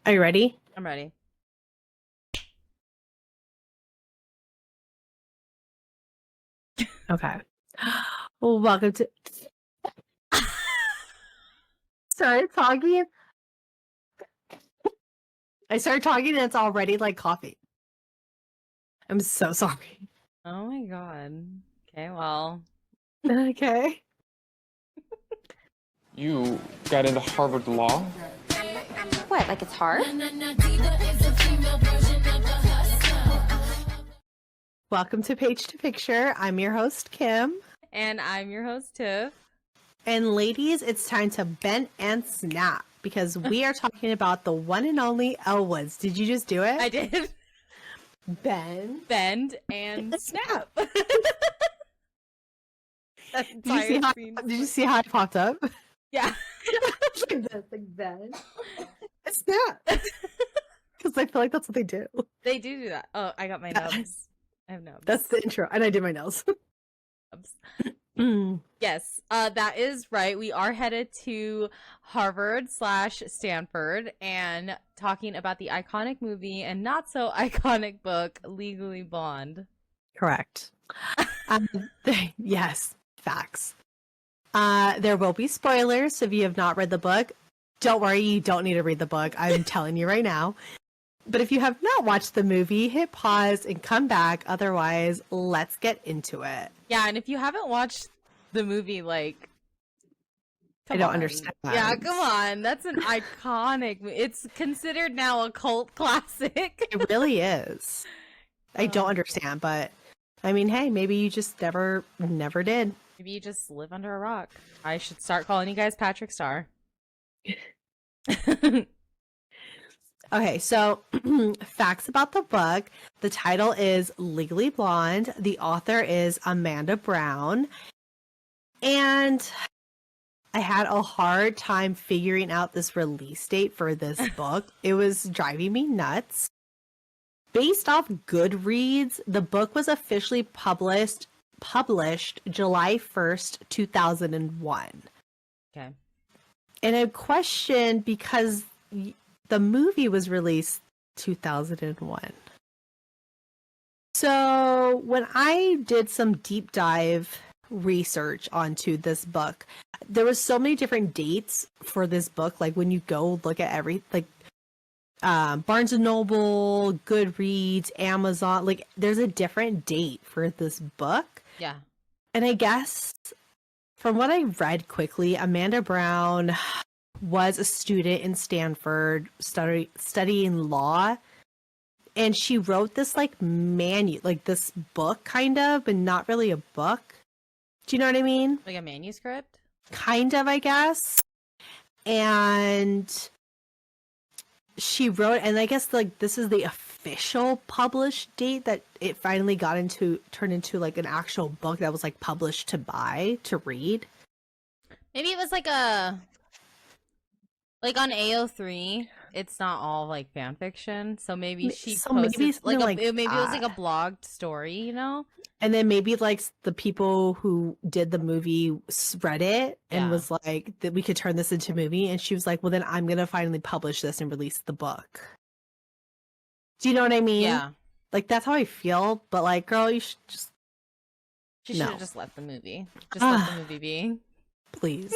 Are you ready? I'm ready. Okay. Well, welcome to. Started talking. I started talking and it's already like coffee. I'm so sorry. Oh my god. Okay, well. Okay. You got into Harvard Law? What, like it's hard? Welcome to Page to Picture. I'm your host, Kim. And I'm your host, Tiff. And ladies, it's time to bend and snap because we are talking about the one and only Elle Woods. Did you just do it? I did. Bend and snap. Did you see how it popped up? Yeah. Like this, like bend. It's snap. Because I feel like that's what they do. They do that. Oh, I got my nubs. I have nubs. That's the intro. And I did my nails. Yes, that is right. We are headed to Harvard/Stanford and talking about the iconic movie and not so iconic book, Legally Blonde. Correct. Yes, facts. There will be spoilers. So if you have not read the book, don't worry, you don't need to read the book. I'm telling you right now. But if you have not watched the movie, hit pause and come back. Otherwise, let's get into it. Yeah, and if you haven't watched the movie, like, I don't understand. Yeah, come on. That's an iconic movie. It's considered now a cult classic. It really is. I don't understand, but I mean, hey, maybe you just never did. Maybe you just live under a rock. I should start calling you guys Patrick Star. Okay, so facts about the book. The title is Legally Blonde. The author is Amanda Brown. And I had a hard time figuring out this release date for this book. It was driving me nuts. Based off Goodreads, the book was officially published July 1st, 2001. Okay. And I questioned because the movie was released 2001. So when I did some deep dive research onto this book, there was so many different dates for this book. Like when you go look at Barnes and Noble, Goodreads, Amazon, like there's a different date for this book. Yeah. And I guess from what I read quickly, Amanda Brown was a student in Stanford studying law, and she wrote this this book kind of, but not really a book. Do you know what I mean? Like a manuscript? Kind of, I guess. And she wrote, and I guess like this is the official published date that it finally turned into like an actual book that was like published to read. Maybe it was like on AO3, it's not all like fan fiction, so maybe she posted maybe it was like a blogged story, you know? And then maybe like the people who did the movie read it and was like that we could turn this into a movie, and she was like, well then I'm gonna finally publish this and release the book. Do you know what I mean? Yeah. Like that's how I feel, but like girl, you should just should have just let the movie. Just let the movie be. Please.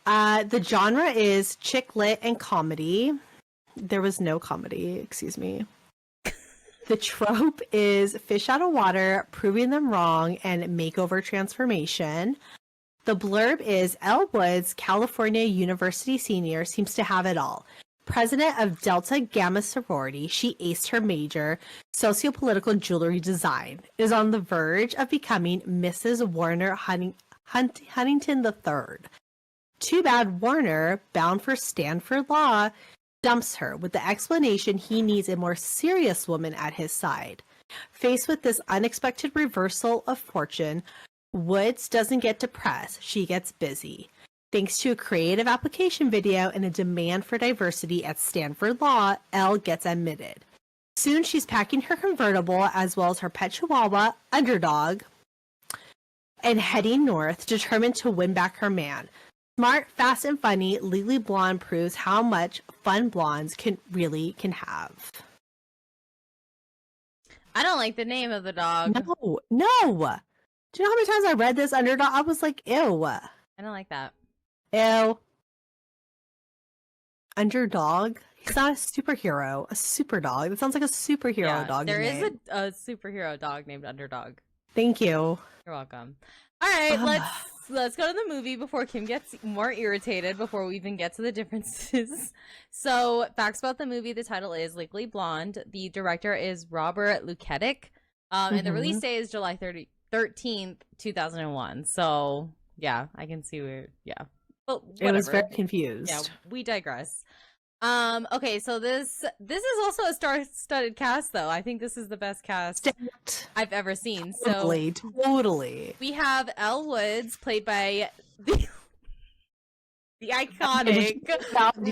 The genre is chick lit and comedy. There was no comedy, excuse me. The trope is fish out of water, proving them wrong, and makeover transformation. The blurb is Elle Woods, California University senior, seems to have it all. President of Delta Gamma sorority, she aced her major, sociopolitical jewelry design, is on the verge of becoming Mrs. Warner Huntington III. Too bad Warner, bound for Stanford Law, dumps her with the explanation he needs a more serious woman at his side. Faced with this unexpected reversal of fortune, Woods doesn't get depressed, she gets busy. Thanks to a creative application video and a demand for diversity at Stanford Law, Elle gets admitted. Soon she's packing her convertible as well as her pet chihuahua, Underdog, and heading north, determined to win back her man. Smart, fast, and funny, Legally Blonde proves how much fun blondes can have. I don't like the name of the dog. No. Do you know how many times I read this underdog? I was like, ew. I don't like that. Ew. Underdog? He's not a superhero. A super dog. That sounds like a superhero dog. There is a superhero dog named Underdog. Thank you. You're welcome. All right, let's go to the movie before Kim gets more irritated before we even get to the differences. So, facts about the movie: the title is Legally Blonde. The director is Robert Luketic. And the release date is July 13th, 2001. So, yeah, I can see where, but whatever. It was very confused. Yeah, we digress. Okay, so this is also a star-studded cast, though. I think this is the best cast I've ever seen. Totally. We have Elle Woods, played by the iconic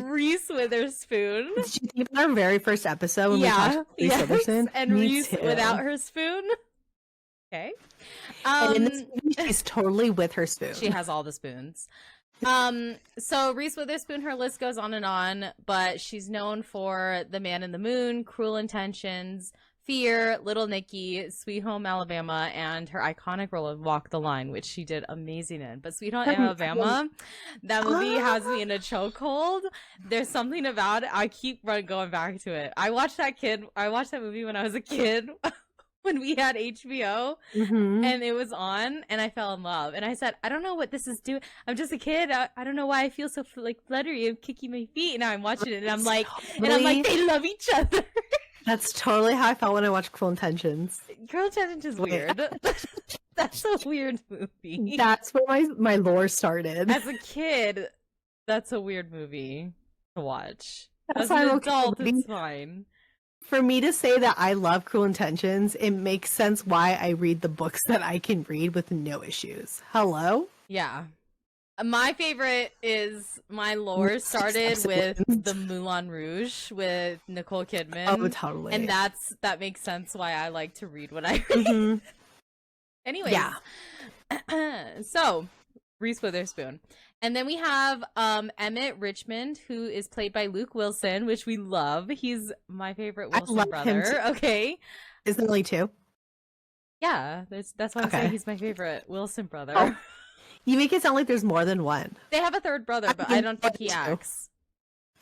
Reese Witherspoon. Did you think about our very first episode when we talked about Reese Witherspoon? And Reese without her spoon. Okay. And in this movie, she's totally with her spoon. She has all the spoons. So Reese Witherspoon, her list goes on, but she's known for The Man in the Moon, Cruel Intentions, Fear, Little Nicky, Sweet Home Alabama, and her iconic role of Walk the Line, which she did amazing in. But Sweet Home Alabama, that movie has me in a chokehold. There's something about it. I keep going back to it. I watched that movie when I was a kid. When we had HBO and it was on and I fell in love and I said, I don't know what this is doing. I'm just a kid. I don't know why I feel so like fluttery and kicking my feet. And now I'm watching it and I'm like, they love each other. That's totally how I felt when I watched Cruel Intentions. Cruel Intentions is weird. That's a weird movie. That's where my lore started. As a kid, that's a weird movie to watch. As an adult, it's fine. For me to say that I love Cruel Intentions, it makes sense why I read the books that I can read with no issues. Hello? Yeah. My favorite is my lore started with the Moulin Rouge with Nicole Kidman. Oh, totally. And that makes sense why I like to read what I read. Anyways. Yeah. So, Reese Witherspoon. And then we have Emmett Richmond, who is played by Luke Wilson, which we love. He's my favorite Wilson brother. Okay. Is there only two? Yeah, that's why I'm saying he's my favorite Wilson brother. Oh. You make it sound like there's more than one. They have a third brother, but I don't think he acts.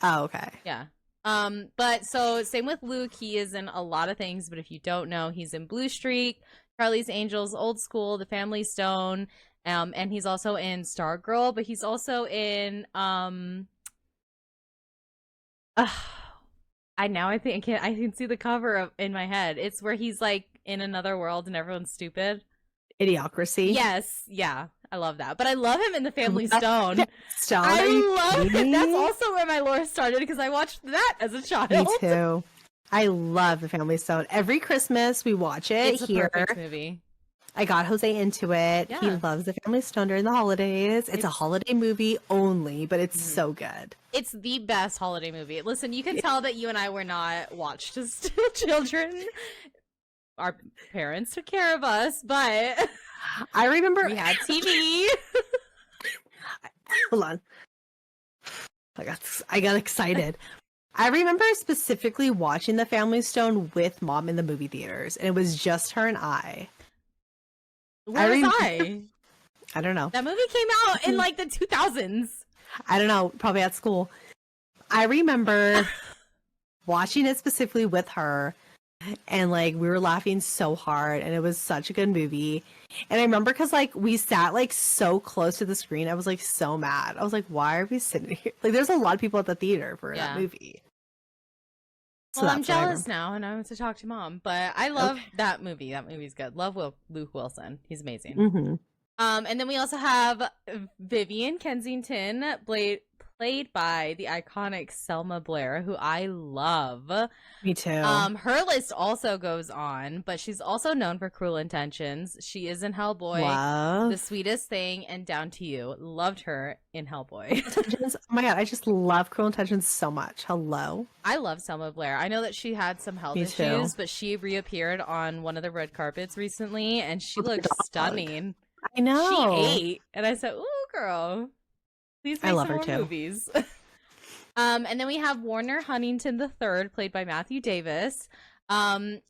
Oh, okay. Yeah. But so same with Luke. He is in a lot of things, but if you don't know, he's in Blue Streak, Charlie's Angels, Old School, The Family Stone. And he's also in Stargirl, but he's also in I can see the cover in my head. It's where he's like in another world and everyone's stupid. Idiocracy. Yes, yeah, I love that. But I love him in The Family Stone. I love it. That's also where my lore started because I watched that as a child. Me too. I love The Family Stone. Every Christmas we watch it. It's a perfect movie. I got Jose into it. Yeah. He loves The Family Stone during the holidays. It's a holiday movie only, but it's so good. It's the best holiday movie. Listen, you can tell that you and I were not watched as children. Our parents took care of us, but I remember we had TV. Hold on. I got excited. I remember specifically watching The Family Stone with Mom in the movie theaters, and it was just her and I. Where was I? I don't know. That movie came out in like the 2000s. I don't know. Probably at school. I remember watching it specifically with her, and like we were laughing so hard, and it was such a good movie. And I remember because like we sat like so close to the screen, I was like so mad. I was like, why are we sitting here? Like, there's a lot of people at the theater for that movie. Well, I'm jealous now, and I want to talk to Mom. But I love that movie. That movie's good. Love Luke Wilson. He's amazing. And then we also have Vivian Kensington, played by the iconic Selma Blair, who I love. Me too. Her list also goes on, but she's also known for Cruel Intentions. She is in Hellboy, The Sweetest Thing, and Down to You. Loved her in Hellboy. Oh my god, I just love Cruel Intentions so much. Hello. I love Selma Blair. I know that she had some health issues, but she reappeared on one of the red carpets recently, and she looked stunning. I know. She ate, and I said, "Ooh, girl." Please I make love some her more too. movies. And then we have Warner Huntington III, played by Matthew Davis.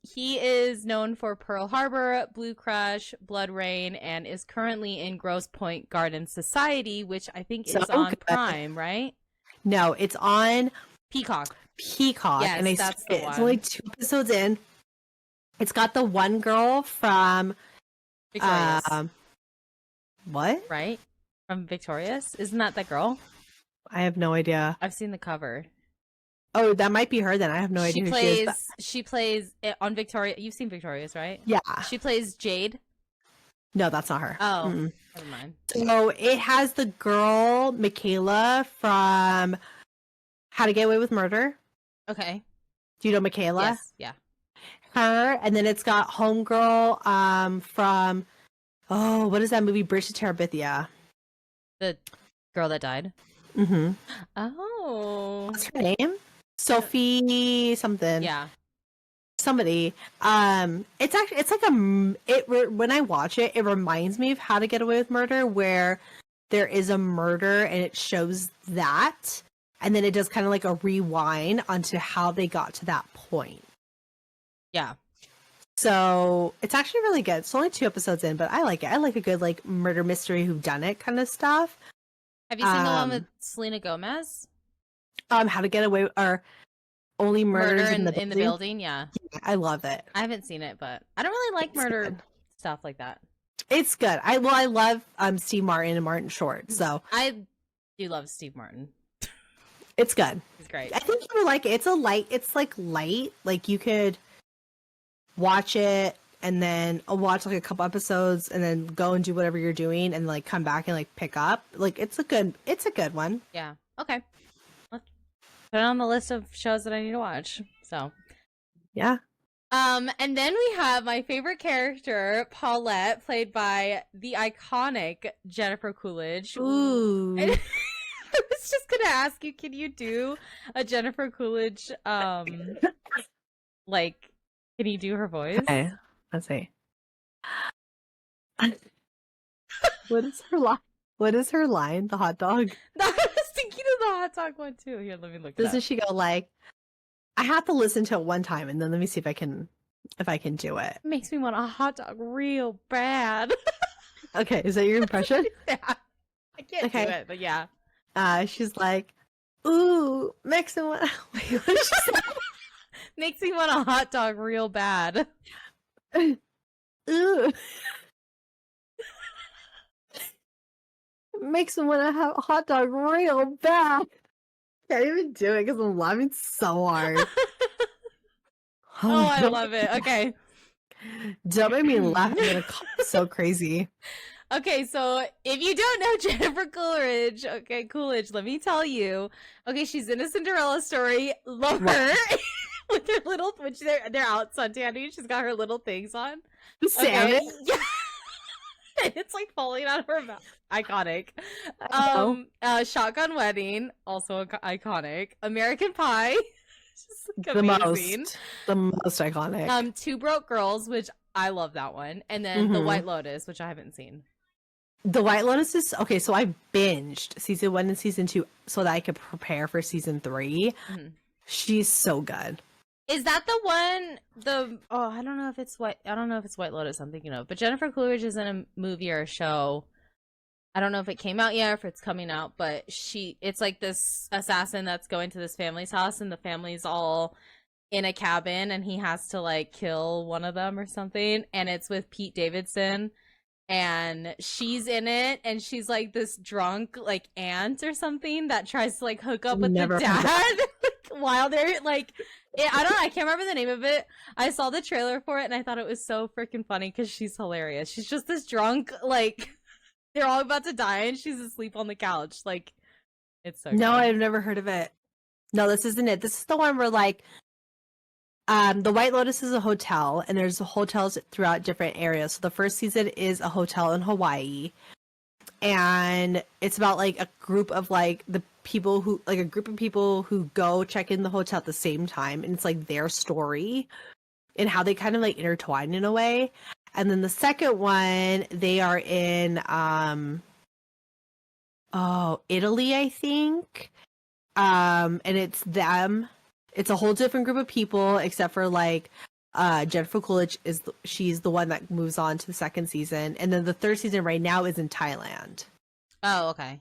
He is known for Pearl Harbor, Blue Crush, Blood Rain, and is currently in Grosse Pointe Garden Society, which I think So is on good. Prime, right? No, it's on Peacock. Peacock, Yes, and that's the it's one. only 2 episodes in. It's got the one girl from Victorious, what? right? From Victorious. Isn't that the girl? I have no idea. I've seen the cover. Oh, that might be her then. I have no idea who she is. But... She plays on Victoria. You've seen Victorious, right? Yeah. She plays Jade. No, that's not her. Oh, Mm-mm. never mind. So it has the girl Michaela from How to Get Away with Murder. Okay. Do you know Michaela? Yes. Yeah. Her, and then it's got homegirl from what is that movie? Bridge to Terabithia. The girl that died. Mm-hmm. Oh. What's her name? Sophie something. Yeah. Somebody. It's actually when I watch it, it reminds me of How to Get Away with Murder, where there is a murder and it shows that, and then it does kind of like a rewind onto how they got to that point. Yeah. So it's actually really good. It's only 2 episodes in, but I like it. I like a good like murder mystery whodunit kind of stuff. Have you seen the one with Selena Gomez? How to Get Away or Only Murders Murder in the Building? Yeah. I love it. I haven't seen it, but I don't really like murder good. stuff like that. It's good. I love Steve Martin and Martin Short, so I do love Steve Martin. it's good. He's great. I think you would like it. It's like light. Like you could watch it and then watch like a couple episodes and then go and do whatever you're doing and like come back and like pick up. Like it's a good one. Yeah. Okay. Let's put it on the list of shows that I need to watch. So Yeah. And then we have my favorite character, Paulette, played by the iconic Jennifer Coolidge. Ooh. And I was just gonna ask you, can you do a Jennifer Coolidge like can you do her voice? Okay. Let's see. What is her line? What is her line? The hot dog? I was thinking of the hot dog one too. Here, let me look it Doesn't up. she go like, I have to listen to it one time and then let me see if I can do it. Makes me want a hot dog real bad. Okay, is that your impression? Yeah. I can't do Okay. it, but yeah. She's like, ooh, Mexican. Wait, what did she say? Makes me want a hot dog real bad. Ooh. Makes me want to have a hot dog real bad. Can't even do it because I'm laughing so hard. Oh, I love it. Okay. Don't make me laugh. I'm gonna call so crazy. Okay, so if you don't know Jennifer Coolidge, let me tell you. Okay, she's in a Cinderella story. Love her. With her little, which they're out suntanning. She's got her little things on. The salmon. Okay. Yeah. It's like falling out of her mouth. Iconic. Shotgun Wedding, also iconic. American Pie. Just like The amazing. most iconic. Two Broke Girls, which I love that one, and then The White Lotus, which I haven't seen. The White Lotus is okay. So I binged season 1 and season 2 so that I could prepare for season 3. Mhm. She's so good. Is that the one? I don't know if it's White Lotus I'm thinking of, but Jennifer Coolidge is in a movie or a show. I don't know if it came out yet or if it's coming out, but it's like this assassin that's going to this family's house and the family's all in a cabin and he has to like kill one of them or something, and it's with Pete Davidson and she's in it and she's like this drunk like aunt or something that tries to like hook up with the dad while they're like I can't remember the name of it. I saw the trailer for it and I thought it was so freaking funny because she's hilarious. She's just this drunk, like they're all about to die and she's asleep on the couch. Like it's so No, good. I've never heard of it. No, this isn't it. This is the one where like the White Lotus is a hotel and there's hotels throughout different areas. So the first season is a hotel in Hawaii. And it's about like a group of like a group of people who go check in the hotel at the same time, and it's like their story and how they kind of like intertwine in a way. And then the second one, they are in Italy, I think. And it's them. It's a whole different group of people, except for like Jennifer Coolidge she's the one that moves on to the second season, and then the third season right now is in Thailand. Oh, okay.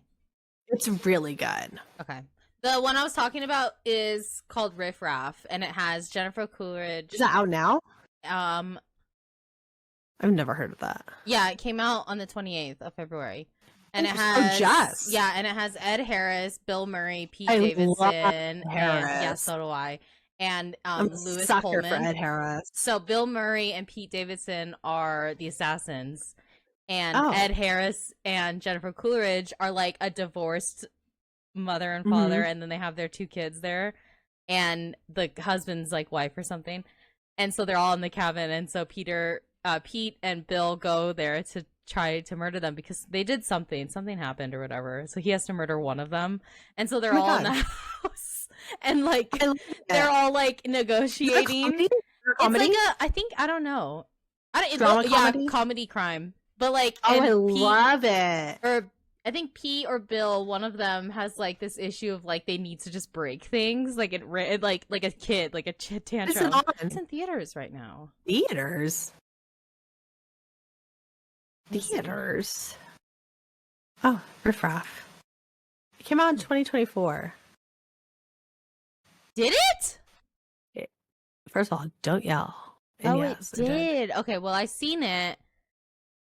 It's really good. Okay. The one I was talking about is called Riff Raff, and it has Jennifer Coolidge. Is that out now? I've never heard of that. Yeah, it came out on the 28th of February. And it has and it has Ed Harris, Bill Murray, Pete I Davidson, love and Harris. yeah, so do I. And I'm Lewis a sucker Pullman. for Ed Harris. So Bill Murray and Pete Davidson are the assassins, and Oh. Ed Harris and Jennifer Coolidge are like a divorced mother and father, and then they have their 2 kids there, and the husband's like wife or something, and so they're all in the cabin, and so Pete and Bill go there to try to murder them because they did something happened or whatever, so he has to murder one of them, and so they're all in the house, and like they're all like negotiating. Comedy? It's like I think I don't know. Comedy crime, but like I love it. Or I think Pete or Bill, one of them has like this issue of like they need to just break things, like it like a kid, like a tantrum. It's in theaters right now. Theaters. Oh, Riff Raff. It came out in 2024. Did it? First of all, don't yell. And yes, it did. Okay, well, I seen it.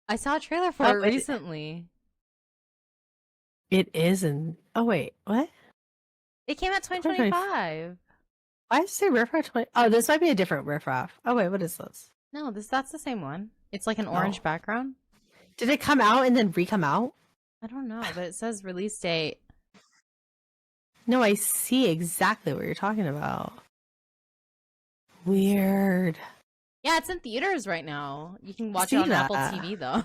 I saw a trailer for it recently. It is in... Oh, wait. What? It came out 2025. Why does it say Riff Raff 20... Oh, this might be a different Riff Raff. Oh, wait. What is this? No, that's the same one. It's like an orange background. Did it come out and then re-come out? I don't know, but it says release date. No, I see exactly what you're talking about. Weird. Yeah, it's in theaters right now. You can watch it on Apple TV, though.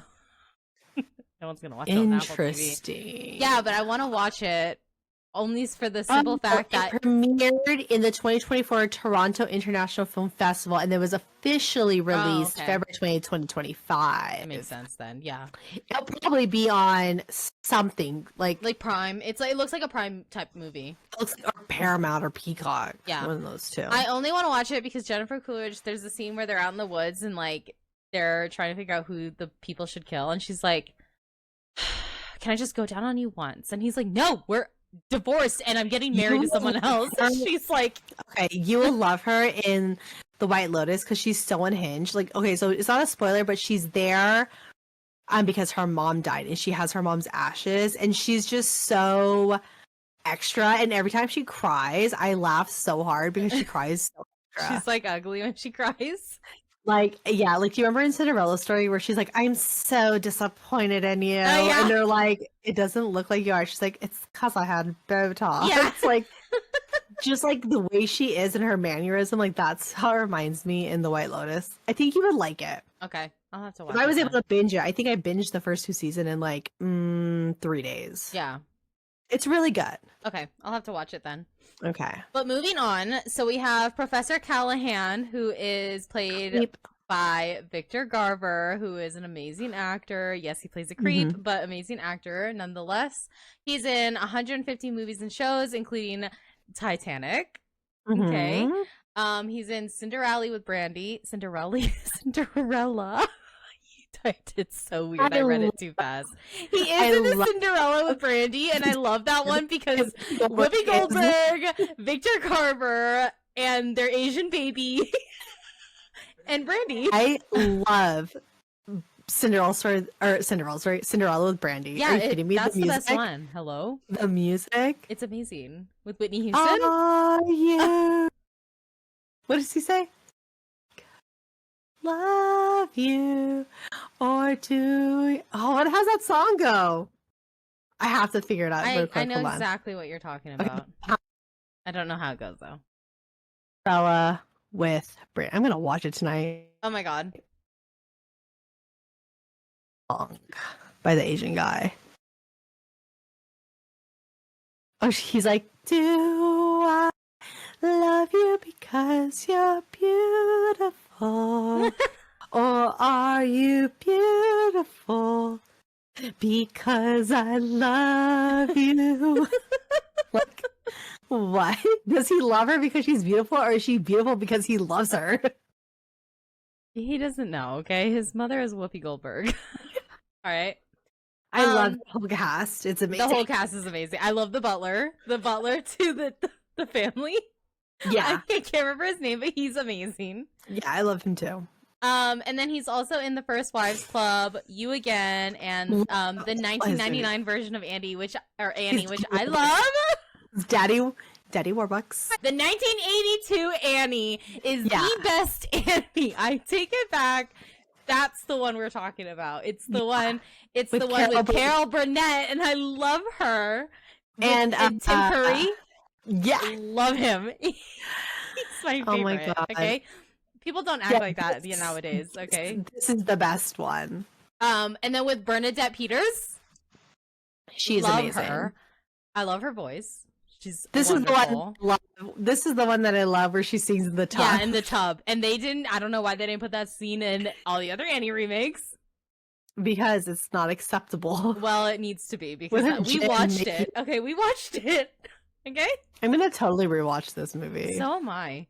No one's gonna watch it on Apple TV. Interesting. Yeah, but I want to watch it only for the simple fact that it premiered in the 2024 Toronto International Film Festival, and it was officially released February 20, 2025. That makes sense then. Yeah, it'll probably be on something like Prime. It looks like a Prime type movie. It looks like or Paramount or Peacock. Yeah, one of those two. I only want to watch it because Jennifer Coolidge. There's a scene where they're out in the woods and like they're trying to figure out who the people should kill, and she's like, "Can I just go down on you once?" And he's like, "No, we're divorced and I'm getting married to someone else." And she's like, okay, you will love her in The White Lotus because she's so unhinged. Like, okay, so it's not a spoiler, but she's there because her mom died and she has her mom's ashes, and she's just so extra, and every time she cries I laugh so hard because she cries so extra. She's like ugly when she cries. Like, yeah, like, do you remember in Cinderella story where she's like, "I'm so disappointed in you," yeah. and they're like, "It doesn't look like you are." She's like, "It's because I had Botox." Yeah. It's like, just like the way she is and her mannerism, like that's how it reminds me in The White Lotus. I think you would like it. Okay, I'll have to watch If I was it able to binge it, I think I binged the first 2 seasons in like 3 days. Yeah. It's really good. Okay, I'll have to watch it then. Okay. But moving on, so we have Professor Callahan, who is played by Victor Garber, who is an amazing actor. Yes, he plays a creep, but amazing actor nonetheless. He's in 150 movies and shows, including Titanic. Okay. He's in Cinderella with Brandy. Cinderella. Typed it so weird. I read it too fast. He is in the Cinderella with Brandy, and I love that one because Whoopi Goldberg, Victor Garber, and their Asian baby, and Brandy. I love Cinderella with Brandy. Yeah, are you kidding me? That's the best one. Hello, the music. It's amazing with Whitney Houston. Oh yeah. What does he say? Love you, or do how does that song go? I have to figure it out. I know exactly what you're talking about. Okay. I don't know how it goes though. Bella with Brit. I'm gonna watch it tonight. Oh my god. Song by the Asian guy. Oh, he's like, "Do I love you because you're beautiful, or are you beautiful Because I love you. Like, what? Does he love her because she's beautiful, or is she beautiful because he loves her? He doesn't know, okay? His mother is Whoopi Goldberg. All right. I love the whole cast. It's amazing. The whole cast is amazing. I love the butler. The butler to the family. Yeah. I can't remember his name, but he's amazing. Yeah, I love him too. And then he's also in the First Wives Club, You Again, and the 1999 version of Annie, which I love. Daddy Warbucks. The 1982 Annie is the best Annie. I take it back. That's the one we're talking about. It's the one. It's the one with Carol Burnett, and I love her. And Tim Curry. Yeah, I love him. He's my favorite. Oh my God. Okay, people don't act like that nowadays. Okay, this is the best one. And then with Bernadette Peters, she's love amazing. her. I love her voice. She's This wonderful. is the one. This is the one that I love, where she sings in the tub. Yeah, in the tub. And they didn't. I don't know why they didn't put that scene in all the other Annie remakes. Because it's not acceptable. Well, it needs to be because we watched it. Okay, we watched it. Okay, I'm gonna totally rewatch this movie. so am I.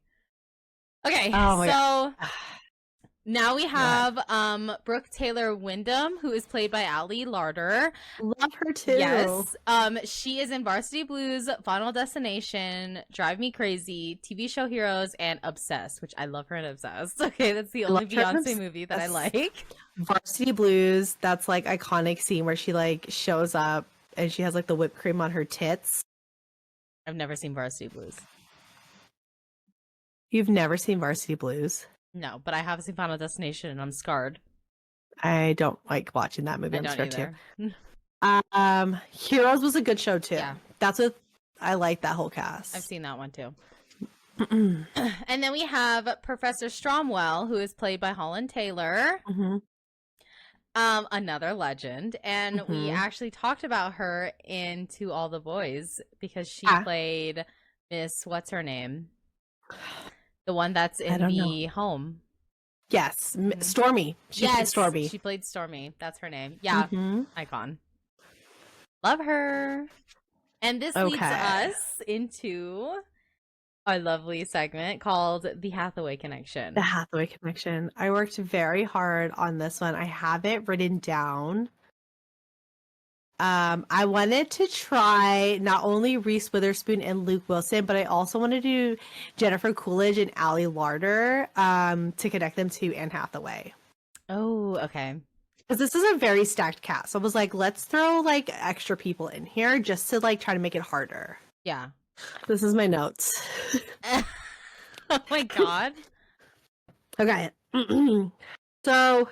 Okay, Oh my so now we have Brooke Taylor Wyndham, who is played by Ali Larder. Love her too. Yes, she is in Varsity Blues, Final Destination, Drive Me Crazy, TV show Heroes, and Obsessed, which I love her in Obsessed. Okay, that's the only Beyonce movie that I like. Varsity Blues. That's like iconic scene where she like shows up and she has like the whipped cream on her tits. I've never seen Varsity Blues. You've never seen Varsity Blues? No, but I have seen Final Destination, and I'm scarred. I don't like watching that movie. I I'm don't scared either. too. Heroes was a good show too. Yeah. That's what I like, that whole cast. I've seen that one too. And then we have Professor Stromwell, who is played by Holland Taylor. Mm-hmm. Another legend, and we actually talked about her in To All the Boys because she played Miss what's her name, the one that's in the home. Yes, Stormy. She played Stormy. She played Stormy. That's her name. Yeah, icon. Love her. And this leads us into our lovely segment called The Hathaway Connection. The Hathaway Connection. I worked very hard on this one. I have it written down. I wanted to try not only Reese Witherspoon and Luke Wilson, but I also wanted to do Jennifer Coolidge and Ali Larder to connect them to Anne Hathaway. Oh, okay. Because this is a very stacked cast. So I was like, let's throw like extra people in here just to like try to make it harder. Yeah. This is my notes. Oh my God. Okay. So,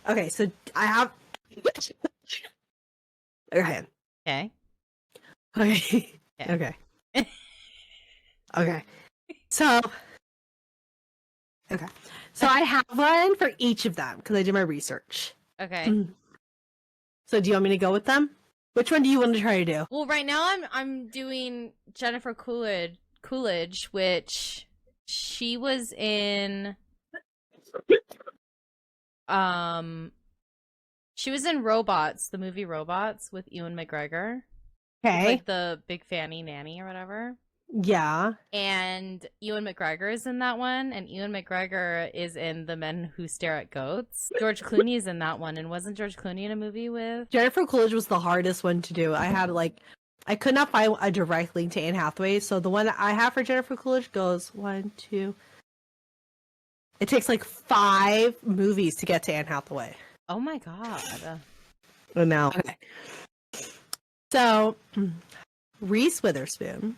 okay, so I have. Okay. Okay. Okay. Okay. So. Okay. So I have one for each of them because I did my research. Okay. So do you want me to go with them? Which one do you want to try to do? Well, right now I'm doing Jennifer Coolidge, which she was in. She was in Robots, the movie Robots with Ewan McGregor. Okay. Like the big fanny nanny or whatever. Yeah. And Ewan McGregor is in that one, and Ewan McGregor is in The Men Who Stare at Goats. George Clooney is in that one, and wasn't George Clooney in a movie with? Jennifer Coolidge was the hardest one to do. I had I could not find a direct link to Anne Hathaway, so the one that I have for Jennifer Coolidge goes 1, 2. It takes like 5 movies to get to Anne Hathaway. Oh my God. Oh, no. Okay. So, Reese Witherspoon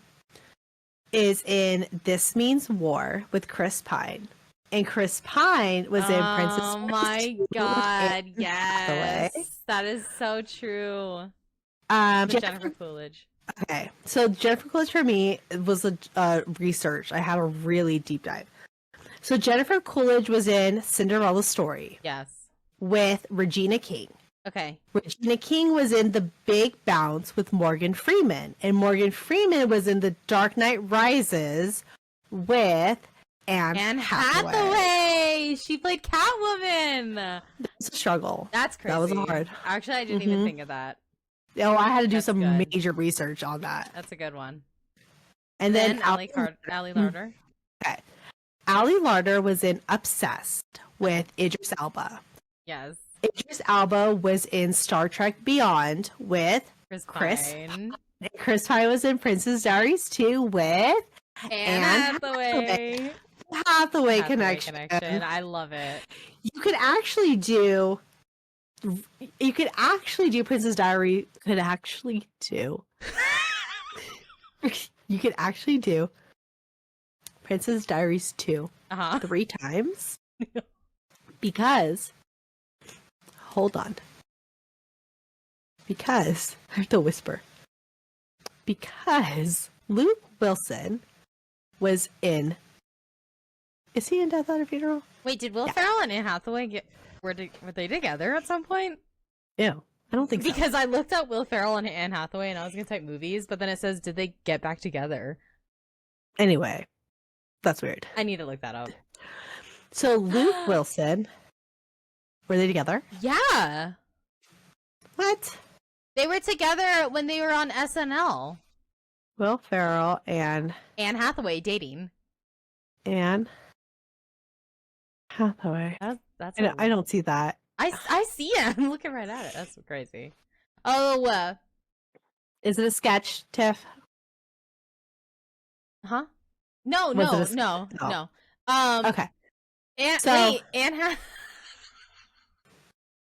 is in This Means War with Chris Pine. And Chris Pine was in Princess. Oh my God, yes. That is so true. Jennifer Coolidge. Okay, so Jennifer Coolidge for me was a research. I had a really deep dive. So Jennifer Coolidge was in Cinderella Story. Yes. With Regina King. Okay. Regina King was in The Big Bounce with Morgan Freeman. And Morgan Freeman was in The Dark Knight Rises with Anne Hathaway. She played Catwoman. It's a struggle. That's crazy. That was hard. Actually, I didn't even think of that. Oh, I had to do That's some good. major research on that. That's a good one. And then Allie Larder. Okay. Allie Larder was in Obsessed with Idris Elba. Yes. Idris Elba was in Star Trek Beyond with Chris Pine. Chris Pine was in Princess Diaries 2 with Anne Hathaway. Hathaway connection. I love it. You could actually do Princess Diary. You could actually do Princess Diaries 2 3 times because hold on. Because I have to whisper. Because Luke Wilson was in. Is he in Death at a Funeral? Wait, did Will Ferrell and Anne Hathaway were they together at some point? Yeah, I don't think so. Because I looked up Will Ferrell and Anne Hathaway and I was gonna type movies, but then it says, did they get back together? Anyway, that's weird. I need to look that up. So Luke Wilson, were they together? Yeah. What? They were together when they were on SNL. Will Ferrell and Anne Hathaway dating. Anne Hathaway. That's I don't see that. I see it. I'm looking right at it. That's crazy. Oh, is it a sketch, Tiff? Huh? No. Okay. Anne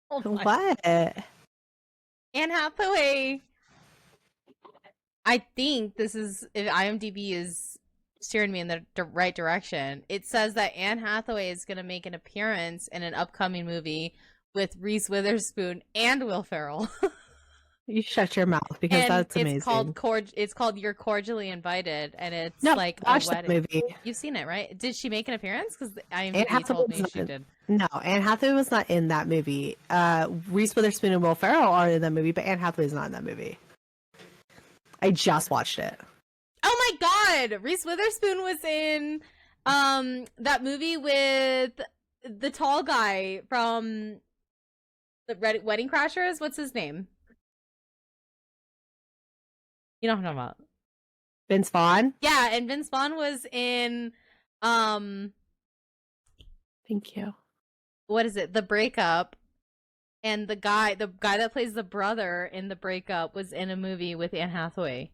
What? Anne Hathaway. I think this is, if IMDb is steering me in the right direction, it says that Anne Hathaway is going to make an appearance in an upcoming movie with Reese Witherspoon and Will Ferrell. You shut your mouth because and that's amazing. It's called You're Cordially Invited, and it's like a watch wedding. that movie. You've seen it, right? Did she make an appearance? Because Anne IMDb told me Hathaway's she did. No, Anne Hathaway was not in that movie. Reese Witherspoon and Will Ferrell are in that movie, but Anne Hathaway is not in that movie. I just watched it. Oh my god! Reese Witherspoon was in that movie with the tall guy from the Wedding Crashers. What's his name? You know what I'm talking about. Vince Vaughn? Yeah, and Vince Vaughn was in Thank you. what is it? The Breakup. And the guy that plays the brother in The Breakup was in a movie with Anne Hathaway.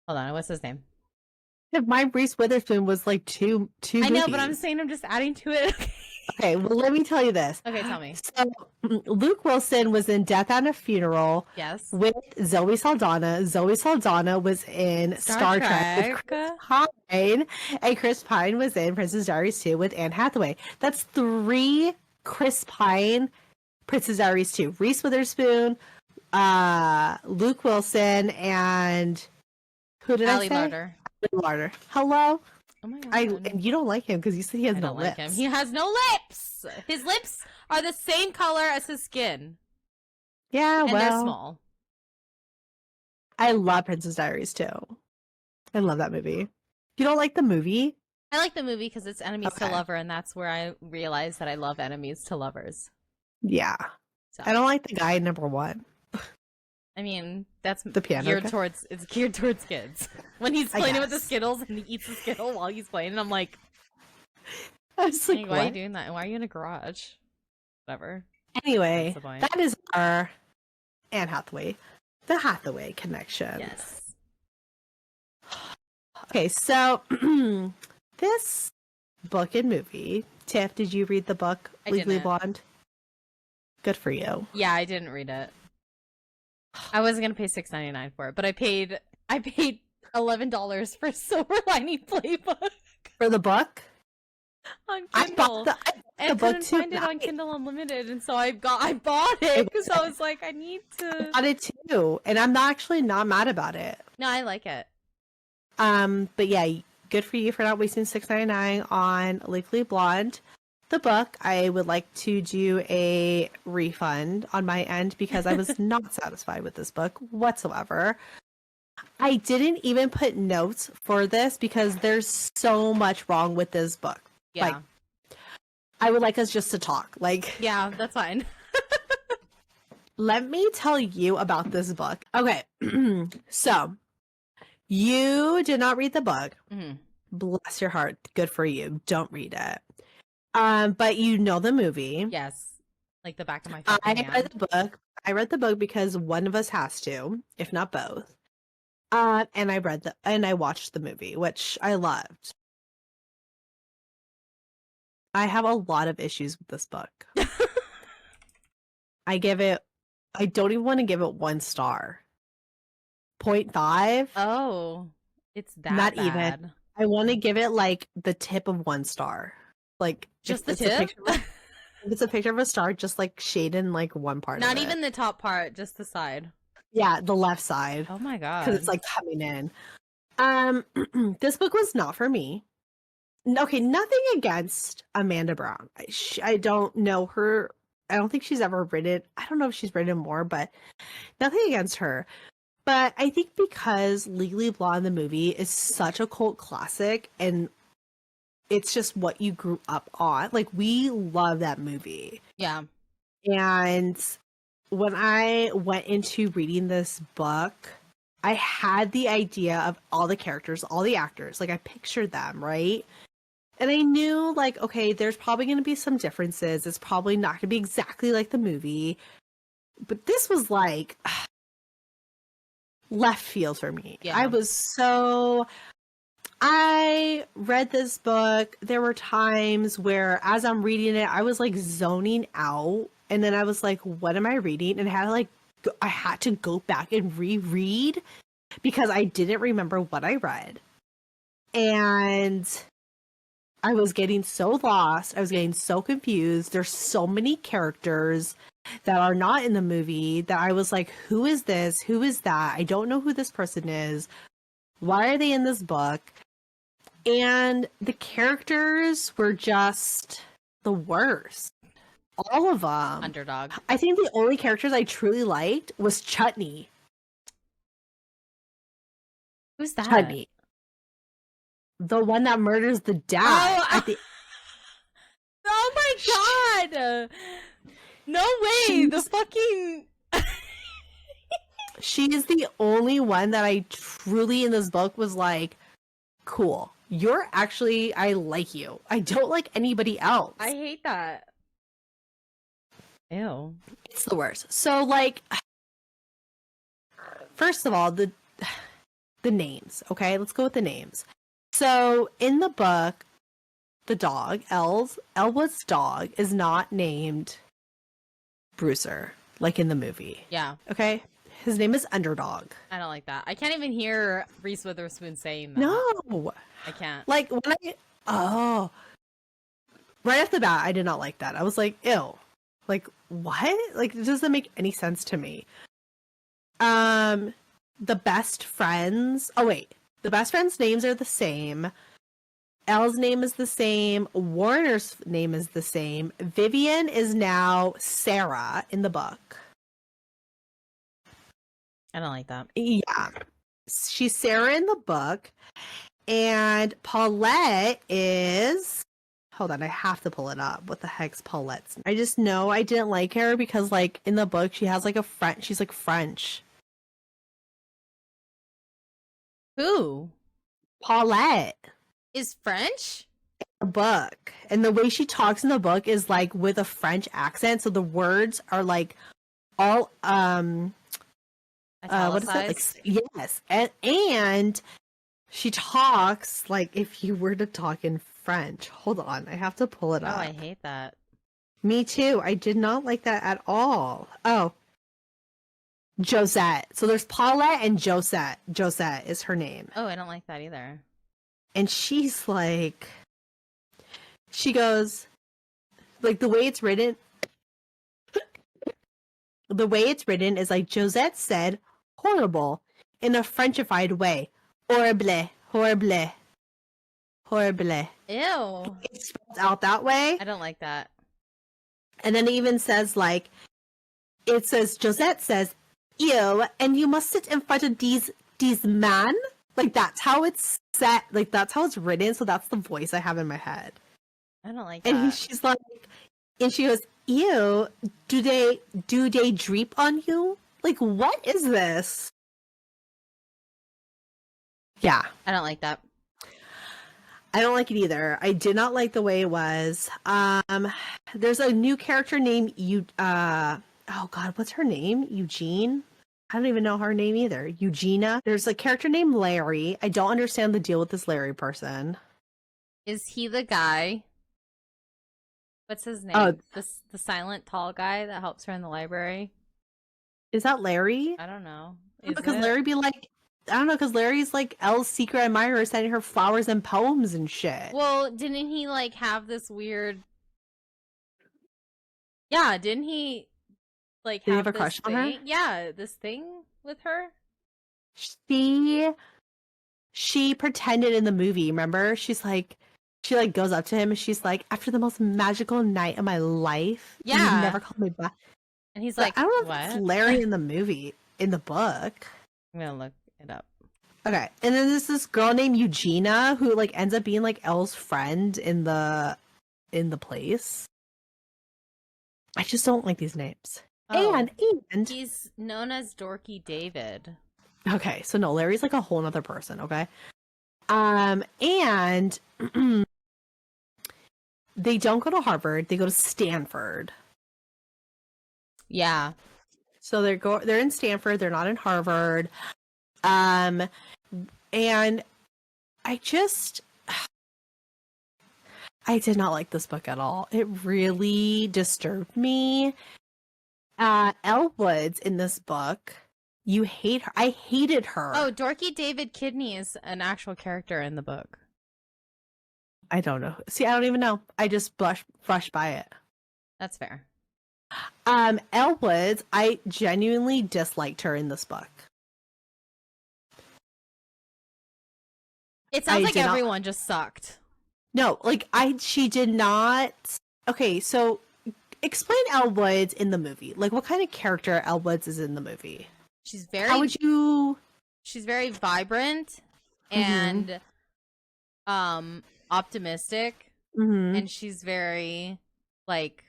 Hold on, what's his name? Yeah, my Reese Witherspoon was like two I know, but movies. I'm saying I'm just adding to it. Okay, well, let me tell you this. Okay, tell me. So, Luke Wilson was in Death at a Funeral Yes. with Zoe Saldana. Zoe Saldana was in Star Trek with Chris Pine, and Chris Pine was in Princess Diaries 2 with Anne Hathaway. That's 3 Chris Pine Princess Diaries 2. Reese Witherspoon, Luke Wilson, and who did I say? Larder. Allie Larder. Hello? Oh my god. And you don't like him because you said he has I no don't lips. like him. He has no lips. His lips are the same color as his skin. Yeah, And well, they're small. I love Princess Diaries too. I love that movie. You don't like the movie? I like the movie because it's enemies to Okay. lover, and that's where I realized that I love enemies to lovers. Yeah. So I don't like the guy number 1. I mean, that's The piano geared guy? towards kids. When he's I playing with the guess. Skittles and he eats the Skittle while he's playing, and I'm like, I was like, why are you what? doing that? And why are you in a garage? Whatever. Anyway, That's the point. that is our Anne Hathaway. The Hathaway connection. Yes. Okay, so this book and movie. Tiff, did you read the book I Legally didn't. Blonde? Good for you. Yeah, I didn't read it. I wasn't gonna pay $6.99 for it, but I paid $11 for Silver Lining Playbook For the book? on I Kindle. bought the and book couldn't too. find it on Kindle Unlimited, and so I bought it because I was like, I need to. I bought it too, and I'm actually not mad about it. No, I like it. But yeah, good for you for not wasting $6.99 on Legally Blonde. The book, I would like to do a refund on my end because I was not satisfied with this book whatsoever. I didn't even put notes for this because there's so much wrong with this book. Yeah. Like, I would like us just to talk. Like, Yeah, that's fine. let me tell you about this book. Okay. So, you did not read the book. Mhm. Bless your heart. Good for you. Don't read it. But you know the movie. Yes. Like the back of my I fucking read hand. the book. I read the book because one of us has to, if not both. And I watched the movie, which I loved. I have a lot of issues with this book. I don't even want to give it 1 star. 0.5. Oh, it's that Not bad. even. I want to give it like the tip of 1 star. Like Just if the it's a tip? picture if it's a picture of a star, just like shade in like one part Not of even it. the top part, just the side. Yeah, the left side. Oh my Because god. it's like coming in. This book was not for me. Okay, nothing against Amanda Brown. I don't know her. I don't think she's ever written. I don't know if she's written more, but nothing against her. But I think because Legally Blonde the movie is such a cult classic and it's just what you grew up on. Like, we love that movie. Yeah. And when I went into reading this book, I had the idea of all the characters, all the actors. Like, I pictured them, right? And I knew, like, okay, there's probably going to be some differences. It's probably not going to be exactly like the movie. But this was like left field for me. Yeah. I read this book. There were times where, as I'm reading it, I was like zoning out. And then I was like, what am I reading? And I had to go back and reread because I didn't remember what I read. And I was getting so lost. I was getting so confused. There's so many characters that are not in the movie that I was like, who is this? Who is that? I don't know who this person is. Why are they in this book? And the characters were just the worst. All of them. Underdog. I think the only characters I truly liked was Chutney. Who's that? Chutney. The one that murders the dad. Oh, oh my god! No way! The fucking. She is the only one that I truly in this book was like, cool. I like you. I don't like anybody else. I hate that. Ew. It's the worst. So, like, first of all, the names. Okay, let's go with the names. So, in the book, the dog, Elle Woods' dog, is not named Bruiser, like in the movie. Yeah. Okay? His name is Underdog. I don't like that. I can't even hear Reese Witherspoon saying that. No! I can't. Like, right off the bat, I did not like that. I was like, ew. Like, what? Like, it doesn't make any sense to me. The best friends. Oh, wait. The best friends' names are the same. Elle's name is the same. Warner's name is the same. Vivian is now Sarah in the book. I don't like that. Yeah. She's Sarah in the book. And Paulette is... Hold on, I have to pull it up. What the heck's Paulette's? I just know I didn't like her because, like, in the book, she has, like, she's, like, French. Who? Paulette. Is French? The book. And the way she talks in the book is, like, with a French accent. So the words are, like, all, what is that? Like, yes. And she talks like if you were to talk in French. Hold on, I have to pull it up. Oh, I hate that. Me too. I did not like that at all. Oh, Josette. So there's Paulette and Josette. Josette is her name. Oh, I don't like that either. And she's like, she goes, like, the way it's written is like Josette said horrible in a Frenchified way. Horrible, horrible, horrible. Ew. It's spelled out that way. I don't like that. And then it even says, like, it says, Josette says, ew, and you must sit in front of these these men, like that's how it's set, like that's how it's written, so that's the voice I have in my head. I don't like And that. she's like, and she goes, ew, do they dreep on you? Like, what is this? Yeah. I don't like that. I don't like it either. I did not like the way it was. There's a new character named oh god, what's her name? Eugene? I don't even know her name either. Eugenia. There's a character named Larry. I don't understand the deal with this Larry person. Is he the guy? What's his name? Oh. The silent tall guy that helps her in the library? Is that Larry? I don't know. Because Larry be like, I don't know, because Larry's like Elle's secret admirer, sending her flowers and poems and shit. Well, didn't he like have this weird? Yeah, didn't he like Did he have have a this crush on thing? her? Yeah, this thing with her. She pretended in the movie, remember? She goes up to him and she's like, after the most magical night of my life, Yeah. you never called me back. And he's But like, I don't know what? if it's Larry in the movie, in the book. I'm gonna look it up. Okay, and then there's this girl named Eugenia who like ends up being like Elle's friend in the place. I just don't like these names. Oh, And he's known as Dorky David. okay, so no, Larry's like a whole nother person, okay? And they don't go to Harvard, they go to Stanford. Yeah. So they're in Stanford, they're not in Harvard. And I did not like this book at all. It really disturbed me. Elle Woods in this book, you hate her. I hated her. Oh, Dorky David Kidney is an actual character in the book. I don't know. See, I don't even know. I just brushed by it. That's fair. Elle Woods, I genuinely disliked her in this book. It sounds I like did not- everyone just sucked. No, like she did not. Okay, so explain Elle Woods in the movie. Like, what kind of character Elle Woods is in the movie? She's very How would you? she's very vibrant and optimistic, Mhm. and she's very like,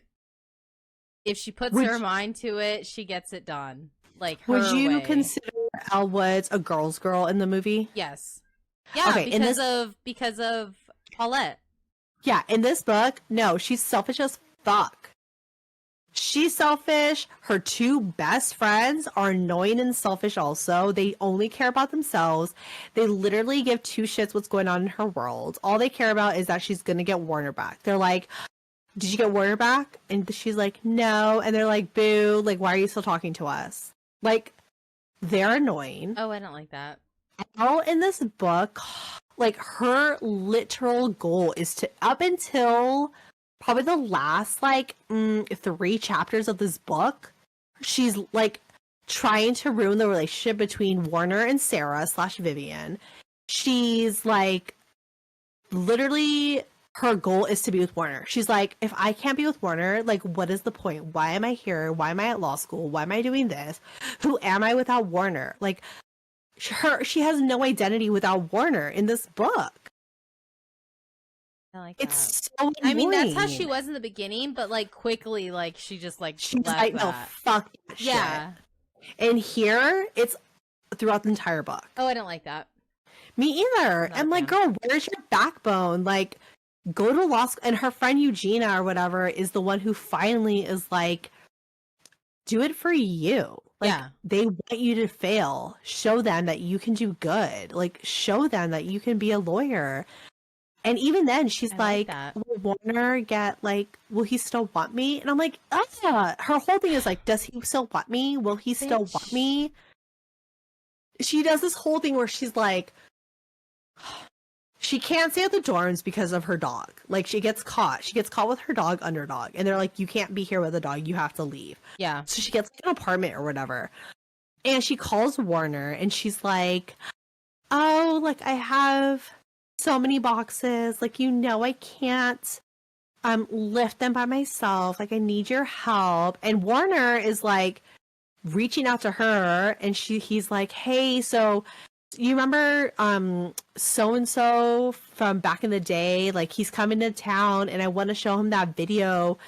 if she puts Would her you- mind to it, she gets it done. Like her Would you way. consider Elle Woods a girl's girl in the movie? Yes. Yeah, Okay, in because of Paulette. Yeah, in this book, no, she's selfish as fuck. She's selfish. Her two best friends are annoying and selfish also. They only care about themselves. They literally give two shits what's going on in her world. All they care about is that she's going to get Warner back. They're like, did you get Warner back? And she's like, no. And they're like, boo. Like, why are you still talking to us? Like, they're annoying. Oh, I don't like that. Elle in this book, like her literal goal is to, up until probably the last like 3 chapters of this book, she's like trying to ruin the relationship between Warner and Sarah / Vivian. She's like, literally her goal is to be with Warner. She's like, if I can't be with Warner, like what is the point? Why am I here? Why am I at law school? Why am I doing this? Who am I without Warner? Like, she has no identity without Warner in this book. I like It's that. so I mean, that's how annoying. she was in the beginning, but like quickly, like she just like She's left like, that. no, fuck that shit. Yeah. And here, it's throughout the entire book. Oh, I don't like that. Me either. Not I'm a like, fan. girl, where's your backbone? Like, go to law school. And her friend Eugenia or whatever is the one who finally is like, do it for you. Like, Yeah. they want you to fail. Show them that you can do good. Like, show them that you can be a lawyer. And even then, she's I like like, that. will Warner get, like, will he still want me? And I'm like, ah. Her whole thing is like, does he still want me? Will he still want Bitch. me? She does this whole thing where she's like, she can't stay at the dorms because of her dog. Like, she gets caught. She gets caught with her dog, Underdog. And they're like, you can't be here with the dog. You have to leave. Yeah. So she gets like, an apartment or whatever. And she calls Warner and she's like, oh, like, I have so many boxes. Like, you know, I can't lift them by myself. Like, I need your help. And Warner is like reaching out to her and he's like, hey, so you remember so and so from back in the day, like he's coming to town and I want to show him that video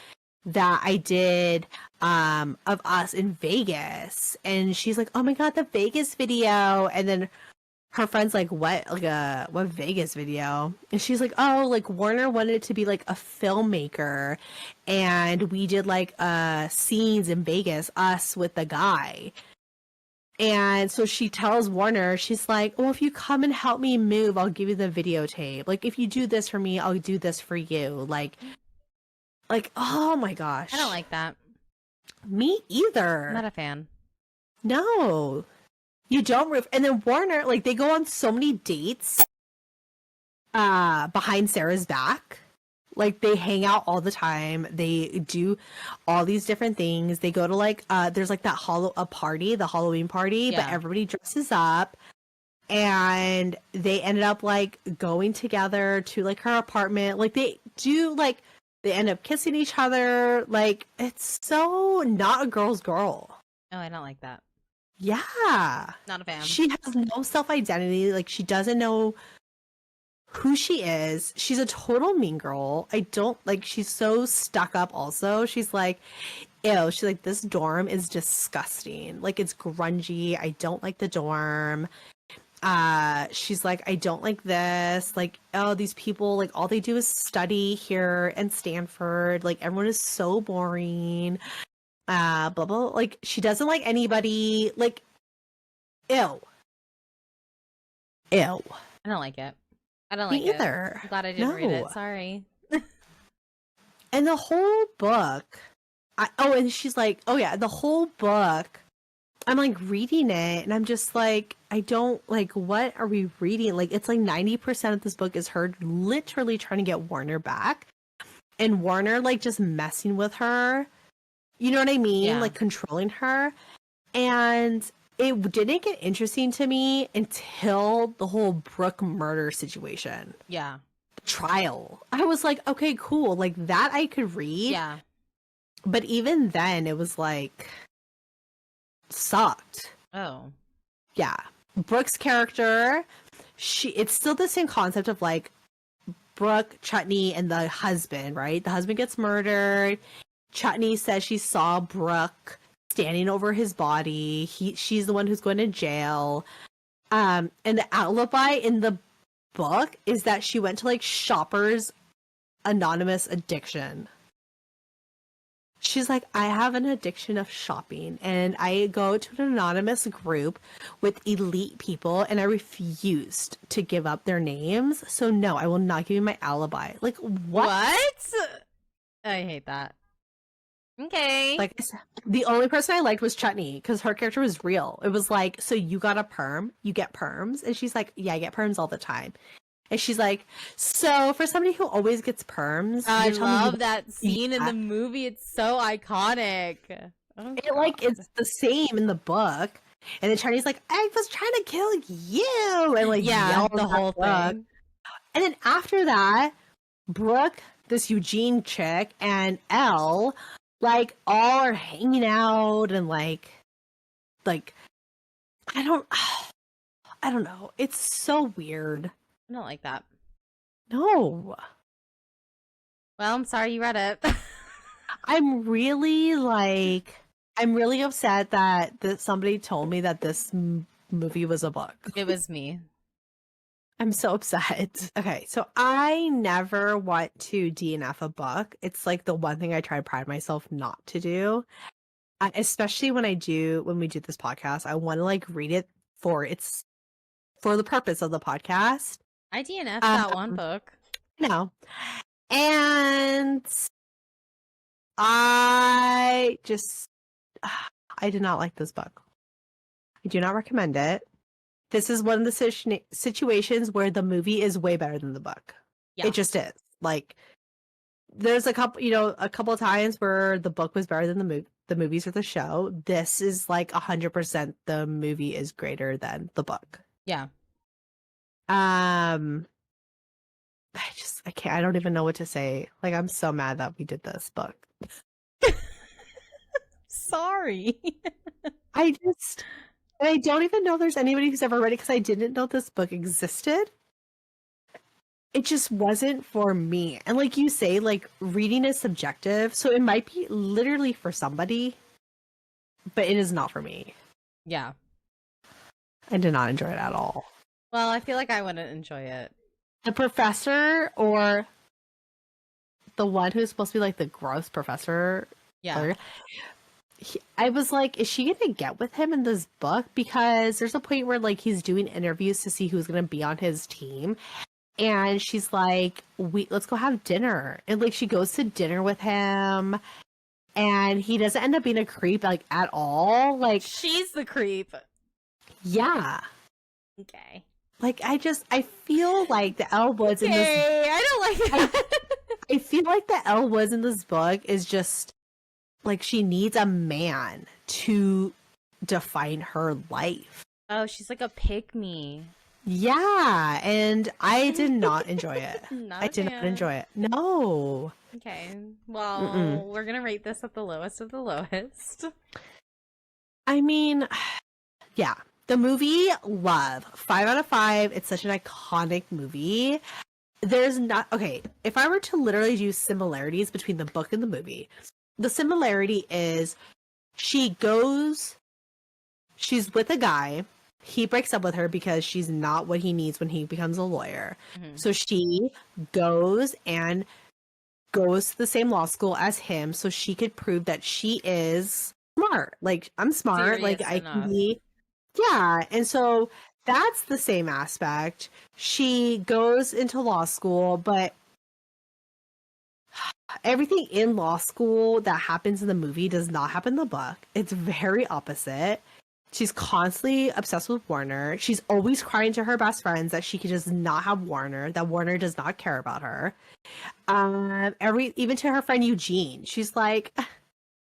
that I did of us in Vegas. And she's like, "Oh my god, the Vegas video." And then her friend's like, "What? Like what Vegas video?" And she's like, "Oh, like Warner wanted it to be like a filmmaker and we did like scenes in Vegas, us with the guy." And so she tells Warner, she's like, "Well, if you come and help me move, I'll give you the videotape. Like, if you do this for me, I'll do this for you." Like, oh my gosh. I don't like that. Me either. I'm not a fan. No. You don't and then Warner, like, they go on so many dates behind Sarah's back. Like, they hang out all the time. They do all these different things. They go to like there's like that party, the Halloween party, but everybody dresses up. And they ended up like going together to like her apartment. Like they end up kissing each other. Like, it's so not a girl's girl. Oh, I don't like that. Yeah. Not a fan. She has no self-identity. Like, she doesn't know who she is. She's a total mean girl. I don't like, she's so stuck up also. She's like, ew. She's like, "This dorm is disgusting. Like, it's grungy. I don't like the dorm." She's like, "I don't like this. Like, oh, these people, like, all they do is study here in Stanford. Like, everyone is so boring. Blah, blah. Like, she doesn't like anybody. Like, ew. Ew. I don't like it. I don't like Me either. it. I'm glad I didn't read it. Sorry. And the whole book, and she's like, oh yeah, the whole book, I'm like reading it and I'm just like, I don't like, what are we reading? Like, it's like 90% of this book is her literally trying to get Warner back and Warner like just messing with her. You know what I mean? Yeah. Like controlling her. And it didn't get interesting to me until the whole Brooke murder situation. Yeah. Trial. I was like, okay, cool. Like, that I could read. Yeah. But even then, it was like, sucked. Oh. Yeah. Brooke's character, it's still the same concept of like Brooke, Chutney, and the husband, right? The husband gets murdered. Chutney says she saw Brooke standing over his body. She's the one who's going to jail. And the alibi in the book is that she went to like Shoppers Anonymous addiction. She's like, "I have an addiction of shopping and I go to an anonymous group with elite people and I refused to give up their names. So no, I will not give you my alibi." Like, what? I hate that. Okay. Like, the only person I liked was Chutney because her character was real. It was like, "So you got a perm? You get perms?" And she's like, "Yeah, I get perms all the time." And she's like, "So for somebody who always gets perms," I love that scene in the movie. It's so iconic. Oh, it's the same in the book. And then Chutney's like, "I was trying to kill you," and like yells the whole thing. And then after that, Brooke, this Eugene chick, and Elle, like, all are hanging out and like I don't know. It's so weird. I don't like that. No. Well, I'm sorry you read it. I'm really upset that somebody told me that this movie was a book. It was me. I'm so upset. Okay, so I never want to DNF a book. It's like the one thing I try to pride myself not to do. Especially when we do this podcast, I want to like read it for the purpose of the podcast. I DNF'd that one book. No. And I did not like this book. I do not recommend it. This is one of the situations where the movie is way better than the book. Yeah. It just is. Like, there's a couple of times where the book was better than the movies or the show. This is like 100% the movie is greater than the book. Yeah. I can't. I don't even know what to say. Like, I'm so mad that we did this book. Sorry. I And I don't even know if there's anybody who's ever read it because I didn't know this book existed. It just wasn't for me. And like you say, like reading is subjective. So it might be literally for somebody, but it is not for me. Yeah. I did not enjoy it at all. Well, I feel like I wouldn't enjoy it. The professor or the one who's supposed to be like the gross professor. Yeah. I was like, is she gonna get with him in this book? Because there's a point where like he's doing interviews to see who's gonna be on his team. And she's like, let's go have dinner. And like she goes to dinner with him. And he doesn't end up being a creep like at all. Like she's the creep. Yeah. Okay. Like I feel like the Elle Woods in this I don't like that. I feel like the Elle Woods in this book is just like she needs a man to define her life. Oh, she's like a pick-me. Yeah, and I did not enjoy it. Not I a did not fan. enjoy it. No. Okay. Well, we're gonna rate this at the lowest of the lowest. I mean, yeah. The movie, love. 5 out of 5. It's such an iconic movie. There's not... Okay, if I were to literally do similarities between the book and the movie, the similarity is she's with a guy. He breaks up with her because she's not what he needs when he becomes a lawyer. Mm-hmm. So she goes to the same law school as him so she could prove that she is smart. Like, I'm smart. Serious like, I enough. can be... Yeah, and so that's the same aspect. She goes into law school, but everything in law school that happens in the movie does not happen in the book. It's very opposite. She's constantly obsessed with Warner. She's always crying to her best friends that she does not have Warner, that Warner does not care about her. Even to her friend Eugene, she's like,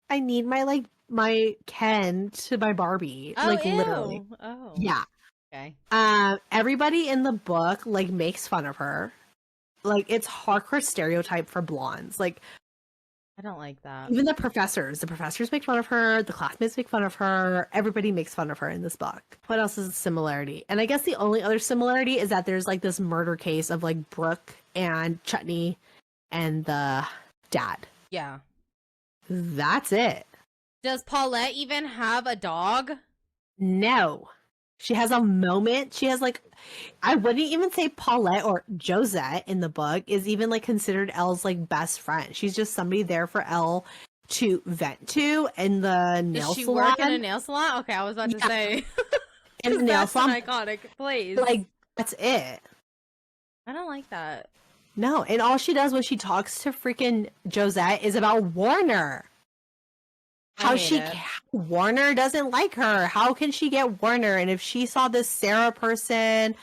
I need my Ken to my Barbie. Oh, like ew. literally. Oh. Yeah. Okay. Everybody in the book like makes fun of her. Like it's hardcore stereotype for blondes. Like I don't like that. even the professors make fun of her, the classmates make fun of her, everybody makes fun of her in this book. What else is a similarity? And I guess the only other similarity is that there's like this murder case of like Brooke and Chutney and the dad. Yeah. That's it. Does Paulette even have a dog? No. She has a moment. She has like, I wouldn't even say Paulette or Josette in the book is even like considered Elle's like best friend. She's just somebody there for Elle to vent to in the nail Does she salon. work in a nail salon? Okay, I was about to say. In the nail That's salon. an iconic place. Like, that's it. I don't like that. No. And all she does when she talks to freaking Josette is about Warner. I hate it. Warner doesn't like her. How can she get Warner? And if she saw this Sarah person,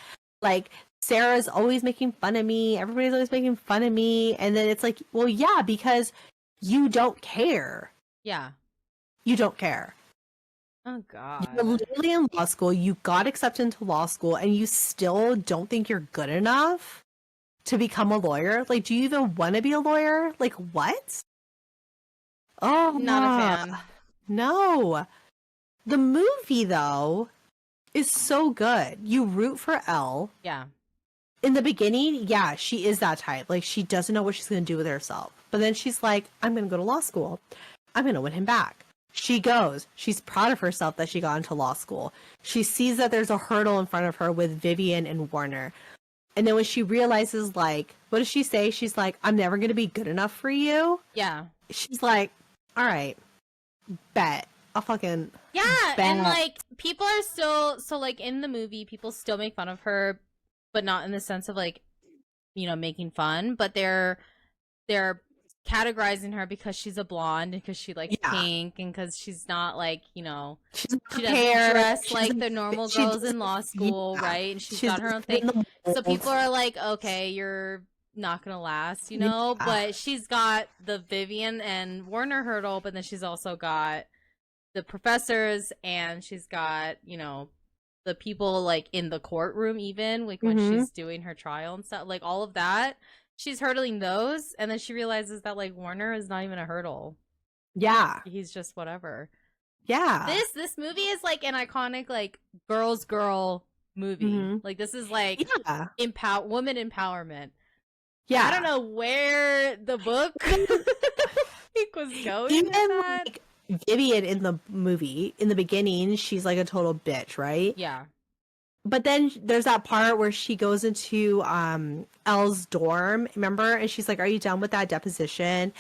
like Sarah's always making fun of me. Everybody's always making fun of me. And then it's like, well, yeah, because you don't care. Yeah. You don't care. Oh God. You're literally in law school. You got accepted into law school and you still don't think you're good enough to become a lawyer. Like, do you even want to be a lawyer? Like, what? Oh, Not a fan. No. The movie, though, is so good. You root for Elle. Yeah. In the beginning, yeah, she is that type. Like, she doesn't know what she's going to do with herself. But then she's like, I'm going to go to law school. I'm going to win him back. She goes. She's proud of herself that she got into law school. She sees that there's a hurdle in front of her with Vivian and Warner. And then when she realizes, like, what does she say? She's like, I'm never going to be good enough for you. Yeah. She's like, all right, bet. I'll fucking Yeah, bet. and like people are still so like in the movie, people still make fun of her, but not in the sense of like, you know, making fun, but they're categorizing her because she's a blonde and because she likes pink and because she's not like, you know, she doesn't dress like the normal girls in law school, right? And she's got her own thing. So people are like, okay, you're not gonna last, you know, but she's got the Vivian and Warner hurdle, but then she's also got the professors and she's got, you know, the people like in the courtroom, even like when she's doing her trial and stuff, like all of that, she's hurdling those, and then she realizes that like Warner is not even a hurdle. Yeah, He's just whatever. Yeah. This movie is like an iconic like girl movie. Mhm. Like this is like Yeah. woman empowerment. Yeah. I don't know where the book was going Even with that. like Vivian in the movie, in the beginning, she's like a total bitch, right? Yeah. But then there's that part where she goes into Elle's dorm, remember? And she's like, "Are you done with that deposition?"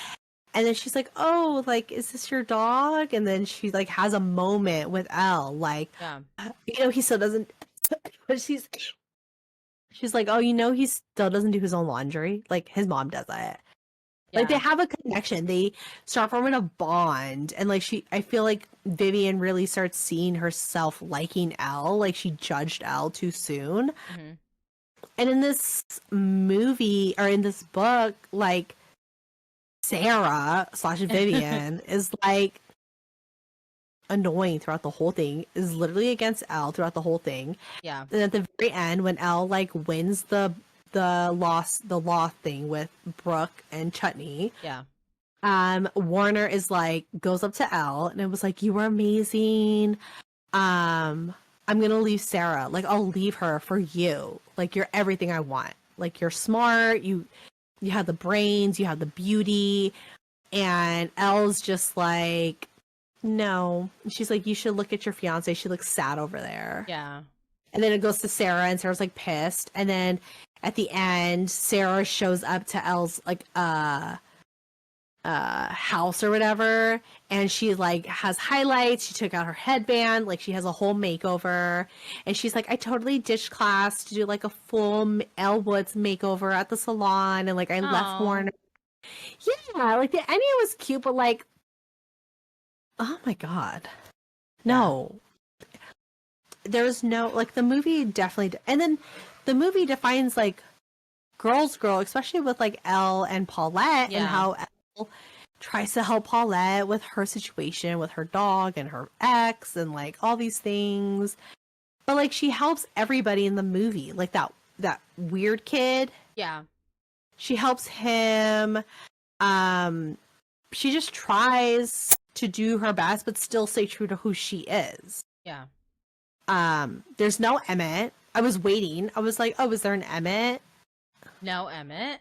And then she's like, "Oh, like, is this your dog?" And then she like has a moment with Elle, like, Yeah. he still doesn't. But she's like, "Oh, he still doesn't do his own laundry. Like his mom does it." Like they Yeah. have a connection. They start forming a bond, and like I feel like Vivian really starts seeing herself liking Elle. Like she judged Elle too soon. Mhm. And in this movie or in this book, like Sarah / Vivian is like annoying throughout the whole thing. Is literally against Elle throughout the whole thing. Yeah. And at the very end, when Elle like wins the law thing with Brooke and Chutney, Yeah. Warner is like goes up to Elle and it was like, "You were amazing. I'm gonna leave Sarah. Like I'll leave her for you. Like you're everything I want. Like you're smart. You have the brains. You have the beauty." And Elle's just like, "No." She's like, "You should look at your fiance. She looks sad over there." Yeah. And then it goes to Sarah, and Sarah's like pissed. And then at the end, Sarah shows up to Elle's like house or whatever, and she like has highlights. She took out her headband, like she has a whole makeover. And she's like, "I totally ditched class to do like a full Elle Woods makeover at the salon, and like I left Aw. Warner." Yeah, like the ending was cute, but like, oh my god, no. There's no like the movie definitely, and then the movie defines like girls, especially with like Elle and Paulette, Yeah. and how Elle tries to help Paulette with her situation with her dog and her ex and like all these things. But like she helps everybody in the movie, like that weird kid. Yeah. She helps him. She just tries to do her best, but still stay true to who she is. Yeah. There's no Emmett. I was waiting. I was like, "Oh, is there an Emmett?" No, Emmett.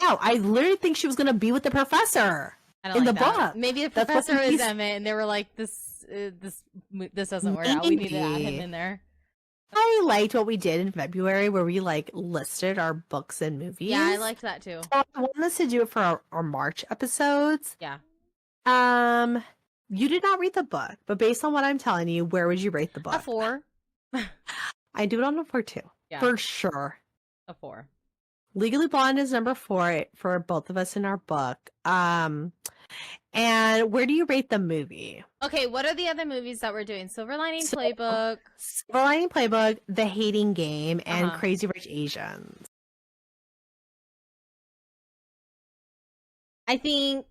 No, I literally think she was gonna be with the professor I don't in like the that. book. Maybe the That's what professor is he's- Emmett, and they were like, "This doesn't work out. We need to add him Maybe. in there." I liked what we did in February, where we like listed our books and movies. Yeah, I liked that too. So I want us to do it for our March episodes. Yeah. You did not read the book, but based on what I'm telling you, where would you rate the book? A 4. I do it on a 4 too, Yeah. for sure. A 4. Legally Blonde is number 4 for both of us in our book. And where do you rate the movie? Okay, what are the other movies that we're doing? Silver Lining So- Playbook. Silver Lining Playbook, The Hating Game, and Uh-huh. Crazy Rich Asians. I think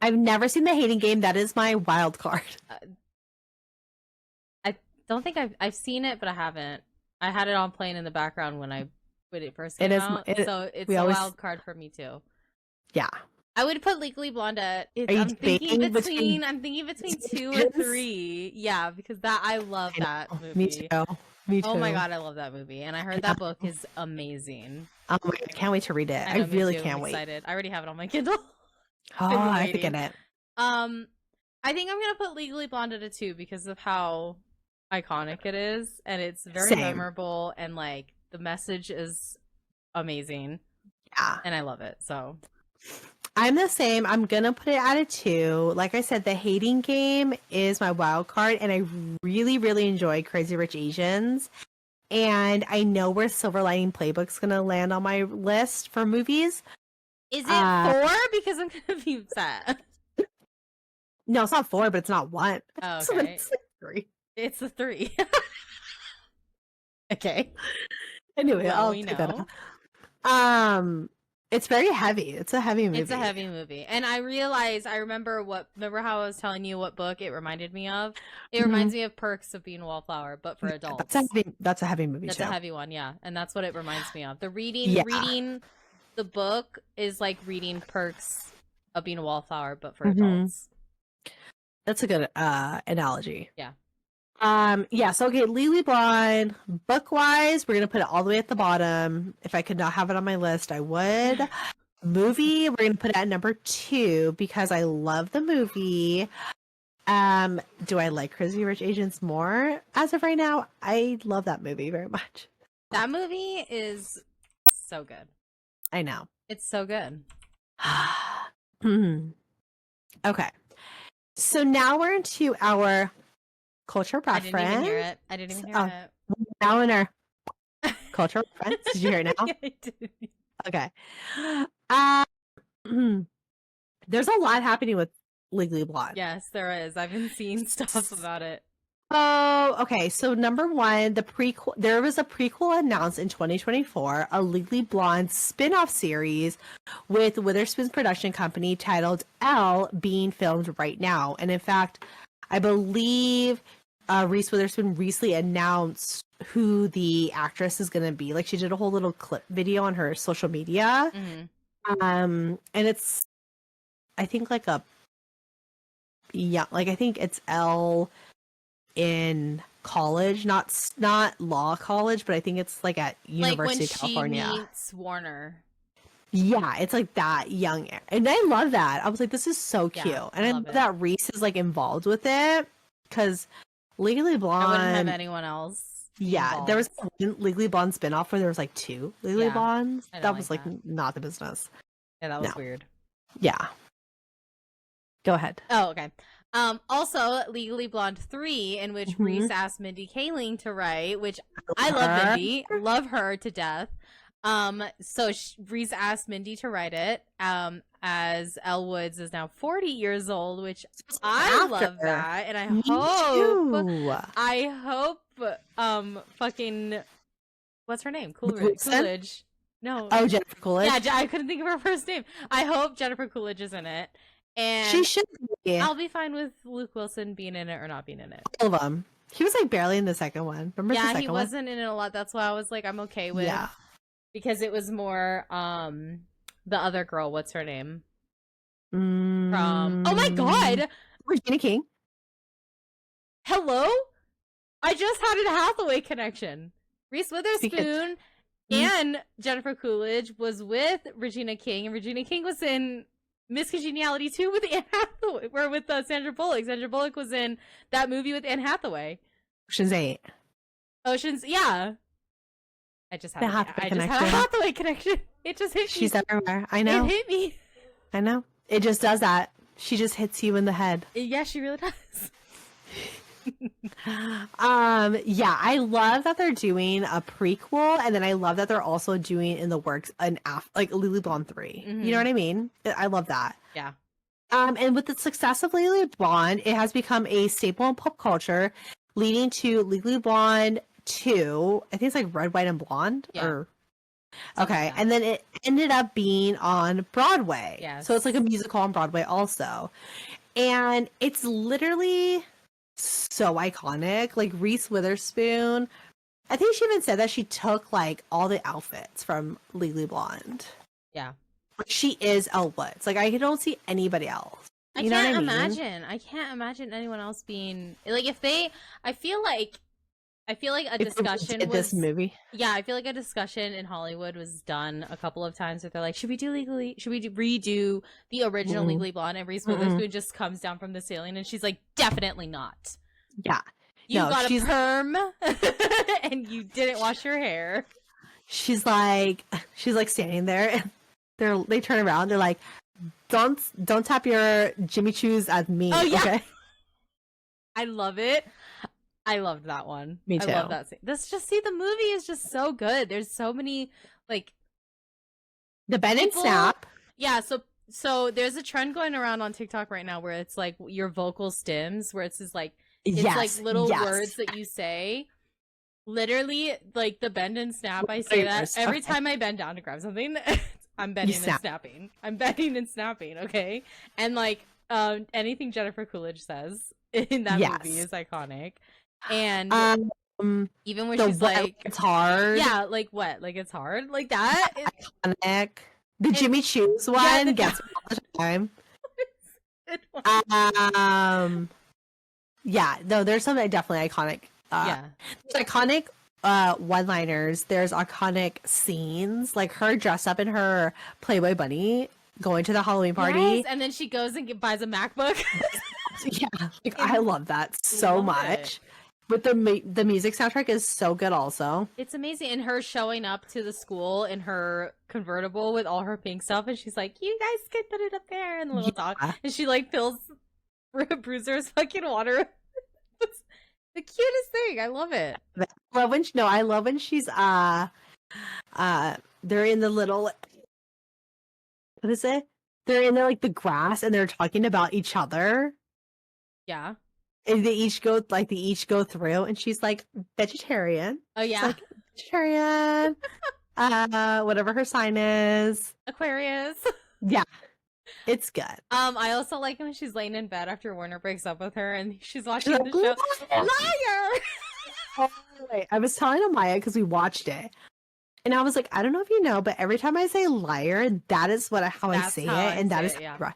I've never seen The Hating Game. That is my wild card. I don't think I've seen it, but I haven't. I had it on playing in the background when it first came It is- out, it- so it's we a always- wild card for me too. Yeah. I would put Legally Blonde at. Are you I'm thinking debating between. between I'm thinking between 2 or Asians? 3. Yeah, because I love that movie. Me too. Me too. Oh my god, I love that movie, and I heard that book is amazing. Oh my god, I can't wait to read it. I know, me really too. can't I'm wait. excited. I already have it on my Kindle. Oh, been I have to waiting. get it. I think I'm gonna put Legally Blonde at a 2 because of how iconic it is, and it's very Same. memorable, and like the message is amazing, Yeah. and I love it. So I'm the same. I'm gonna put it at a 2. Like I said, The Hating Game is my wild card, and I really, really enjoy Crazy Rich Asians. And I know where Silver Lining Playbook's gonna land on my list for movies. is it 4? Uh, Because I'm gonna be upset. No, it's not 4, but it's not 1. Oh, So okay. it's like 3. It's a 3. Okay. Anyway, Well, I'll we take that know. out. It's very heavy. It's a heavy movie. It's a heavy movie. And I remember how I was telling you what book it reminded me of? It Mhm. reminds me of Perks of Being a Wallflower, but for adults. That's a heavy movie That's too. a heavy one, yeah. And that's what it reminds me of. Yeah. Reading the book is like reading Perks of Being a Wallflower, but for Mhm. adults. That's a good analogy. Yeah. Yeah, so okay, Legally Blonde, book wise, we're gonna put it all the way at the bottom. If I could not have it on my list, I would. Movie, we're gonna put it at number 2 because I love the movie. Do I like Crazy Rich Asians more as of right now? I love that movie very much. That movie is so good. I know. It's so good. Okay. So now we're into our culture I reference. didn't even hear it. I didn't even hear it. Now in our culture reference. Did you hear it now? Yeah, I did. Okay. There's a lot happening with Legally Blonde. Yes, there is. I've been seeing stuff about it. Oh, okay. So number 1, the prequel. There was a prequel announced in 2024, a Legally Blonde spin-off series with Witherspoon's production company titled Elle being filmed right now. And in fact, I believe Reese Witherspoon recently announced who the actress is going to be. Like she did a whole little clip video on her social media. Mm-hmm. And it's, I think like I think it's Elle in college, not law college, but I think it's like at University of California. Like when she meets Warner. Yeah, it's like that young, and I love that. I was like, this is so cute, and I love that Reese is like involved with it because Legally Blonde. I wouldn't have anyone else. Yeah, involved. there was one Legally Blonde spinoff where there was like 2 Legally Blondes. That was like not the business. Yeah, that was weird. Yeah. Go ahead. Oh, okay. Also, Legally Blonde 3, in which Reese asked Mindy Kaling to write, which I love Mindy, love her to death. So Reese asked Mindy to write it. As Elle Woods is now 40 years old, which I love that, and I hope, fucking, what's her name? Coolidge. No. Oh, Jennifer Coolidge. Yeah, I couldn't think of her first name. I hope Jennifer Coolidge is in it. And she should be. I'll be fine with Luke Wilson being in it or not being in it. All of them. He was like barely in the second one. Remember the second he wasn't in it a lot. That's why I was like, I'm okay with. Yeah. Because it was more the other girl. What's her name? From oh my god, Regina King. Hello, I just had a Hathaway connection. Reese Witherspoon and Jennifer Coolidge was with Regina King, and Regina King was in Miss Congeniality 2 with Anne Hathaway, or with Sandra Bullock. Sandra Bullock was in that movie with Anne Hathaway. Ocean's 8. Yeah. I just had a Hathaway connection. It just hit me. She's everywhere. I know. It hit me. I know. It just does that. She just hits you in the head. Yeah, she really does. Yeah, I love that they're doing a prequel, and then I love that they're also doing in the works like Legally Blonde 3. Mm-hmm. You know what I mean? I love that. Yeah. And with the success of Legally Blonde, it has become a staple in pop culture, leading to Legally Blonde 2. I think it's like Red, White, and Blonde. Yeah. Okay, like and then it ended up being on Broadway. Yes. So it's like a musical on Broadway also. And it's literally so iconic. Like Reese Witherspoon, I think she even said that she took like all the outfits from Legally Blonde. Yeah. Like she is Elle Woods. Like I don't see anybody else. I can't imagine anyone else being like I feel like a discussion was this movie. Yeah, I feel like a discussion in Hollywood was done a couple of times where they're like, should we redo the original Legally Blonde? And Reese Witherspoon just comes down from the ceiling and she's like, definitely not. Yeah. You got a perm and you didn't wash your hair. She's like standing there and they turn around, they're like, don't tap your Jimmy Choos at me. Oh yeah. Okay? I love it. I loved that one. Me too. I love that scene. The movie is just so good. There's so many like the bend and snap. Yeah, so there's a trend going around on TikTok right now where it's like your vocal stems, where it's just like like little words that you say. Literally, like the bend and snap. I say that every time I bend down to grab something. I'm bending and snapping. I'm bending and snapping. Okay, and like anything Jennifer Coolidge says in that movie is iconic. And even when she's like, it's hard. Yeah, like what? Like it's hard? Like that? Iconic. The Jimmy Choos one gets me all the time. good one. Yeah, no, there's some definitely iconic. There's iconic one-liners. There's iconic scenes, like her dressed up in her Playboy bunny going to the Halloween party. Yes, and then she goes and buys a MacBook. Yeah, like I love that so much. But the music soundtrack is so good also. It's amazing. And her showing up to the school in her convertible with all her pink stuff, and she's like, "You guys can put it up there," and the little dog, and she like fills Bruiser's fucking water. It's the cutest thing. I love it. I love when she's they're in the little, what is it? They're in there like the grass and they're talking about each other. Yeah. And they each go through and she's like vegetarian. Oh yeah. She's like vegetarian. Whatever her sign is. Aquarius. Yeah. It's good. I also like when she's laying in bed after Warner breaks up with her and she's watching the show. Liar! Oh, wait. I was telling Amaya because we watched it. And I was like, I don't know if you know, but every time I say liar, that is how I say it. And that is liar.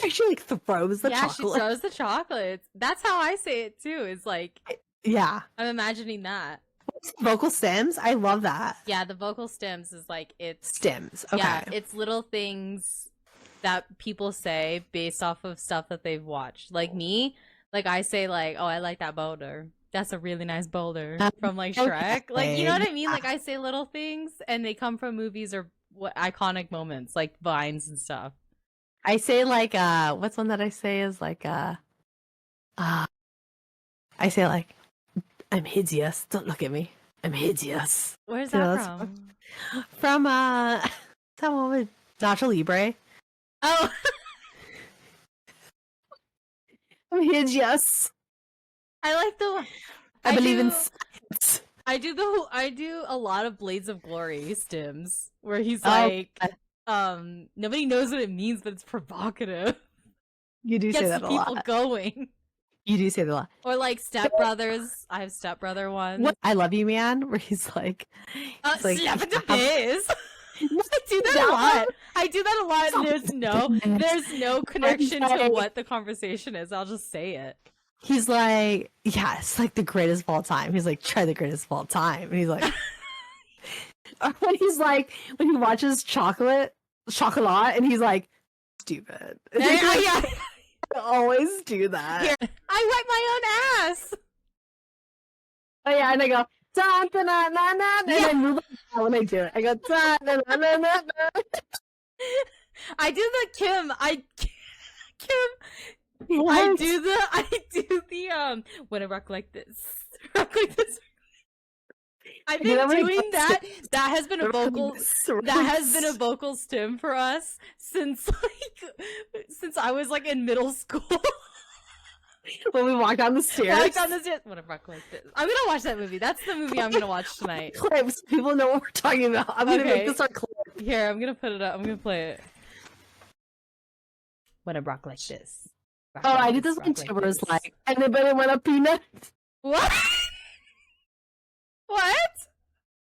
She like throws the chocolate. She throws the chocolates. That's how I say it too. It's like, yeah, I'm imagining that. Vocal stems, I love that. Yeah, the vocal stems is like it's stems. Okay, yeah, it's little things that people say based off of stuff that they've watched. Like me, like I say like, oh, I like that boulder. That's a really nice boulder from like Shrek. Okay. Like, you know what I mean? Like I say little things and they come from movies or iconic moments, like vines and stuff. I say like what's one that I say is like I say like, I'm hideous. Don't look at me. I'm hideous. Where's that from? From that one with Nacho Libre. Oh. I'm hideous. I like the I believe in science. I do a lot of Blades of Glory stims where he's like nobody knows what it means, but it's provocative. You do say that a lot. People going. You do say that a lot. Or like Step Brothers. I have Step Brother one. What? I Love You Man, where he's like, like I do that a lot. I do that a lot. And there's no connection to what the conversation is. I'll just say it. He's like, yeah, it's like the greatest of all time. He's like, try the greatest of all time. And he's like, or when he's like, when he watches Chocolat, and he's like, stupid. Yeah. I always do that. Here, I wipe my own ass. Oh yeah, and I go, da, da, na, na, na, and I move when I do it. I go, da, da, na, na, na, na. I do the Kim. What? I do the when I rock like this. I've been doing that. That has been a vocal stim for us since I was like in middle school. When we walk down the stairs. When I rock like this. I'm gonna watch that movie. That's the movie I'm gonna watch tonight. Clips. People know what we're talking about. I'm gonna make this our clip. Here, I'm gonna put it up. I'm gonna play it. When I rock like this. I did this one too, where it was like, anybody want a peanut? What? What?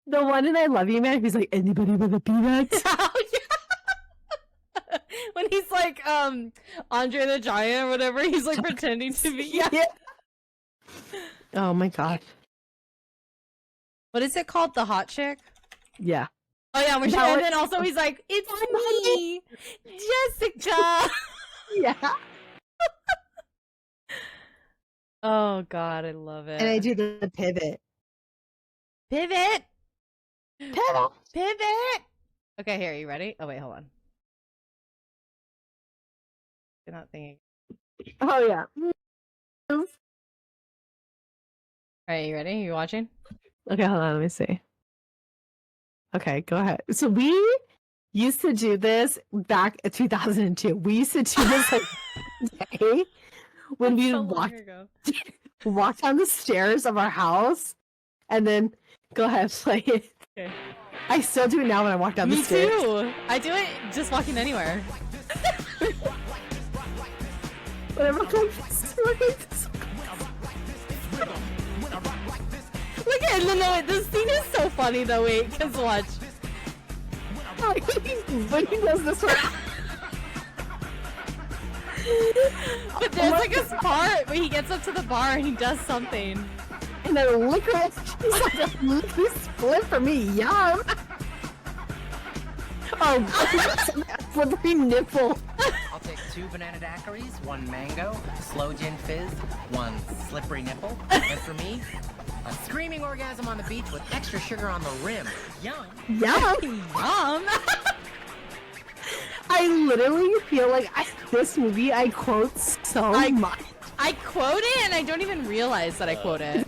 The one in I Love You Man, he's like, anybody want a peanut? Oh, yeah. When he's like, Andre the Giant or whatever, he's like pretending to be. Yeah. Oh my god. What is it called? The hot chick? Yeah. Oh yeah, and then also he's like, it's me, Jessica. Yeah. Oh god, I love it. And I do the pivot. Pivot. Okay, here, you ready? Oh wait, hold on. You're not thinking. Oh yeah. Alright, you ready? You watching? Okay, hold on, let me see. Okay, go ahead. So we used to do this back in 2002. We used to do this like day when we walk down the stairs of our house and then go ahead, play it. Okay. I still do it now when I walk down the stairs. Me too. I do it just walking anywhere. Whatever comes. Look at it. No, this scene is so funny though. Wait, cause watch. When he does this one. But there's like a part where he gets up to the bar and he does something. And then licorice. He's like a licorice split for me. Yum. Oh, slippery nipple. I'll take 2 banana daiquiris, 1 mango, slow gin fizz, 1 slippery nipple, and for me, a screaming orgasm on the beach with extra sugar on the rim. Yum. Yum. Yum. I literally feel like this movie I quote so much. I quote it and I don't even realize that I quote it.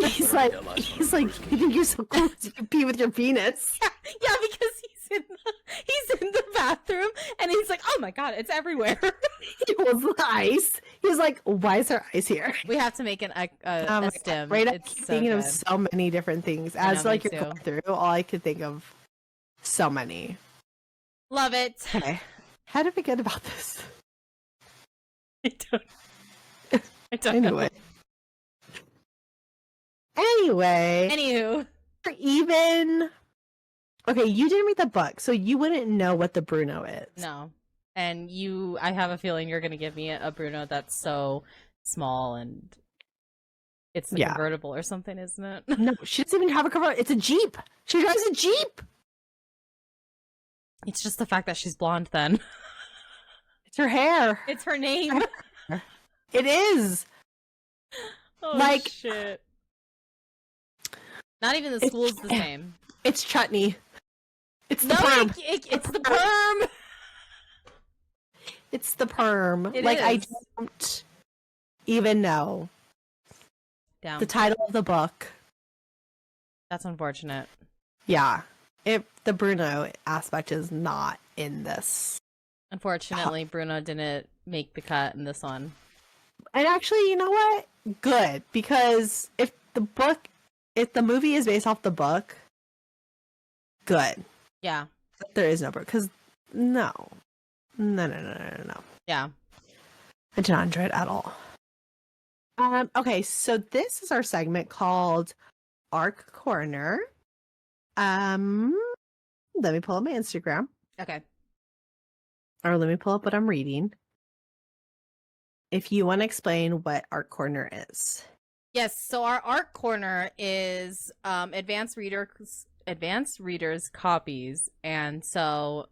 He's like, you think you're so cool 'cause you can pee with your penis. Yeah, because he's in the bathroom and he's like, oh my god, it's everywhere. It was the ice. He's like, why is there ice here? We have to make a stem. Right, I It's keep so thinking of good. so many different things. I As know, like me you're too. going through, all I could think of so many. Love it. Okay. How did we get about this? I don't know. Anyway. Anywho. Even okay, you didn't read the book, so you wouldn't know what the Bruno is. No. And I have a feeling you're going to give me a Bruno that's so small and it's the convertible or something, isn't it? No, she doesn't even have a cover. It's a Jeep. She drives a Jeep. It's just the fact that she's blonde then. It's her hair. It's her name. It is. Oh, Like- shit. Not even the school's the same. It's chutney. It's the No, perm. it's the perm. It's the perm. It like I is. don't even know Down. the title of the book. That's unfortunate. Yeah. The Bruno aspect is not in this. Unfortunately, Bruno didn't make the cut in this one. And actually, you know what? Good, because if the movie is based off the book, good. Yeah. There is no book, because no. No. Yeah. I did not enjoy it at all. Okay, so this is our segment called Arc Corner. Let me pull up my Instagram. Okay. Or let me pull up what I'm reading. If you want to explain what Arc Corner is. Yes, so our art corner is advanced readers copies, and so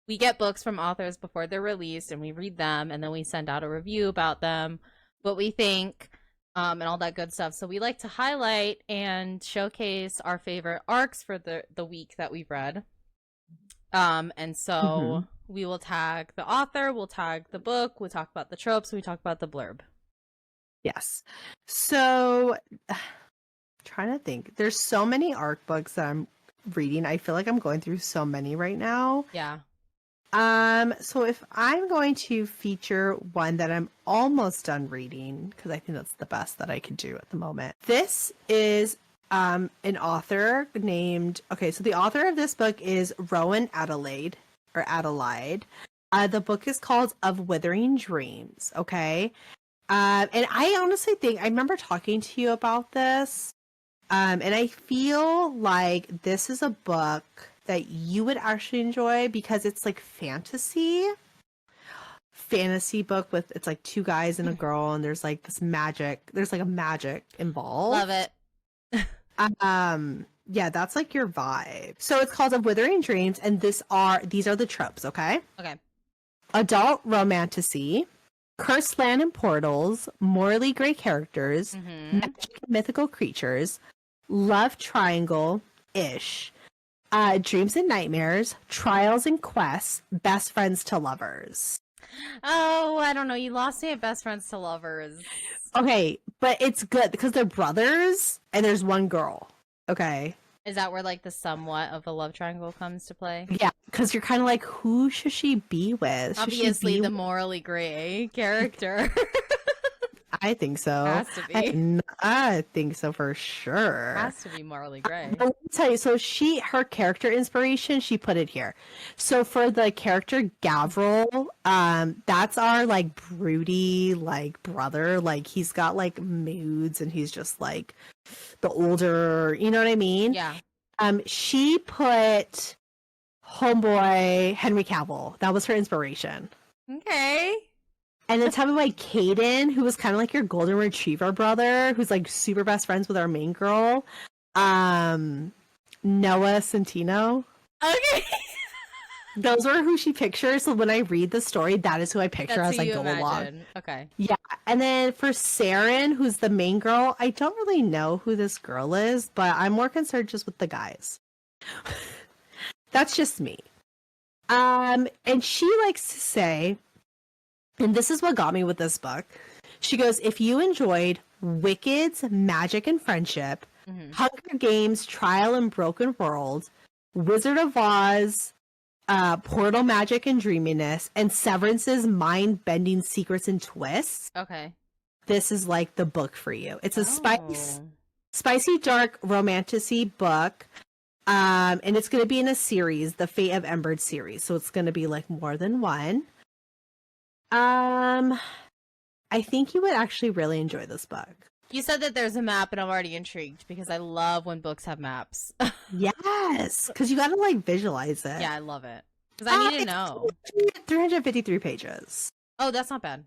we get books from authors before they're released and we read them and then we send out a review about them, what we think, and all that good stuff. So we like to highlight and showcase our favorite arcs for the week that we've read. And so we will tag the author, we'll tag the book, we'll talk about the tropes, we talk about the blurb. Yes. So trying to think. There's so many arc books that I'm reading. I feel like I'm going through so many right now. Yeah. So if I'm going to feature one that I'm almost done reading, because I think that's the best that I could do at the moment. This is an author named, so the author of this book is Rowan Adelaide. The book is called Of Withering Dreams, okay? And I honestly think, I remember talking to you about this, and I feel like this is a book that you would actually enjoy because it's like fantasy book with, it's like 2 guys and a girl, and there's like this magic, there's like a magic involved. Love it. Yeah, that's like your vibe. So it's called Of Withering Dreams, and these are the tropes, okay? Okay. Adult romantasy, cursed land and portals, morally gray characters, magic and mythical creatures, love triangle-ish, dreams and nightmares, trials and quests, best friends to lovers. Oh, I don't know. You lost me at best friends to lovers. Okay, but it's good because they're brothers and there's one girl. Okay. Is that where like the somewhat of a love triangle comes to play? Yeah, because you're kind of like, who should she be with? Should she Obviously, be the morally gray character. I think so. Has to be. I think so for sure. Has to be morally gray. Let me tell you, so her character inspiration, she put it here. So for the character Gavril, that's our like broody like brother. Like he's got like moods and he's just like the older, you know what I mean? Yeah. She put homeboy Henry Cavill. That was her inspiration. Okay. And then tell me why Caden, who was kind of like your golden retriever brother, who's like super best friends with our main girl, Noah Centino. Okay. Those were who she pictures. So when I read the story, that is who I picture That's as who I you go along. imagine. Okay. Yeah. And then for Saren, who's the main girl, I don't really know who this girl is, but I'm more concerned just with the guys. That's just me. And she likes to say, and this is what got me with this book. She goes, if you enjoyed Wicked's Magic and Friendship, Hunger Games, Trial and Broken World, Wizard of Oz, Portal Magic and Dreaminess, and Severance's mind-bending secrets and twists, Okay. this is like the book for you. It's a spicy, dark, romantic-y book. And it's going to be in a series, the Fate of Ember series. So it's going to be like more than one. I think you would actually really enjoy this book. You said that there's a map, and I'm already intrigued because I love when books have maps. Yes, because you got to like visualize it. Yeah, I love it because I need to know. 353 pages. Oh, that's not bad.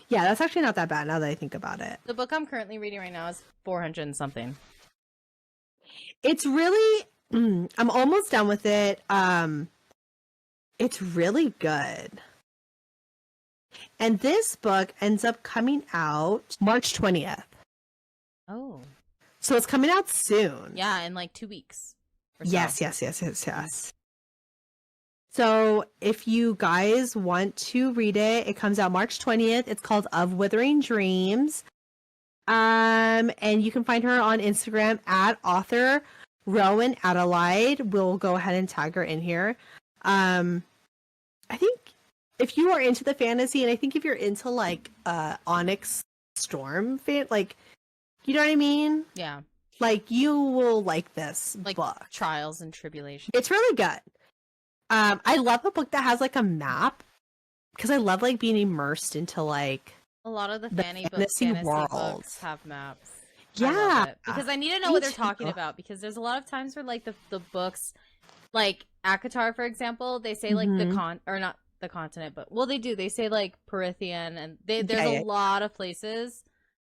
Yeah, that's actually not that bad now that I think about it. The book I'm currently reading right now is 400 and something. It's really, I'm almost done with it. It's really good. And this book ends up coming out March 20th. Oh. So it's coming out soon. Yeah, in like 2 weeks. Or so. Yes. So if you guys want to read it, it comes out March 20th. It's called Of Withering Dreams. And you can find her on Instagram at author Rowan Adelaide. We'll go ahead and tag her in here. I think if you are into the fantasy, and I think if you're into like Onyx Storm fan, like, you know what I mean? Yeah. Like, you will like this Like book. Trials and Tribulations. It's really good. I love a book that has like a map because I love like being immersed into like A lot of the the fantasy world. books have maps. I Yeah, love it. Because I need to know me what they're too. talking about. Because there's a lot of times where like the books, like Akatar, for example, they say like Mhm. or not the continent, but well, they do. They say like Perithian, and there's Yeah. a lot of places,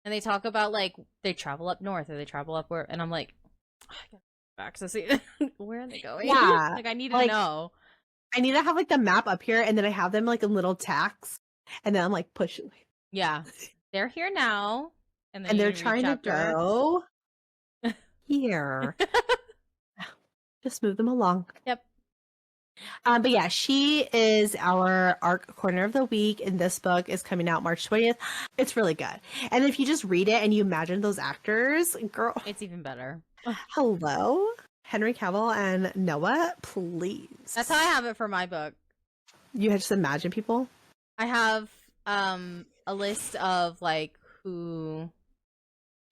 and they talk about like they travel up north or they travel up where, and I'm like, I gotta go back to see where are they going? Yeah, like I need to like, know. I need to have like the map up here, and then I have them like in little tacks, and then I'm like pushing, Yeah, they're here now, and then and you they're read trying chapter. to go here. Just move them along. Yep. But yeah, she is our ARC Corner of the Week, and this book is coming out March 20th. It's really good. And if you just read it and you imagine those actors, girl, It's even better. hello, Henry Cavill and Noah, please. That's how I have it for my book. You just imagine people? I have a list of like who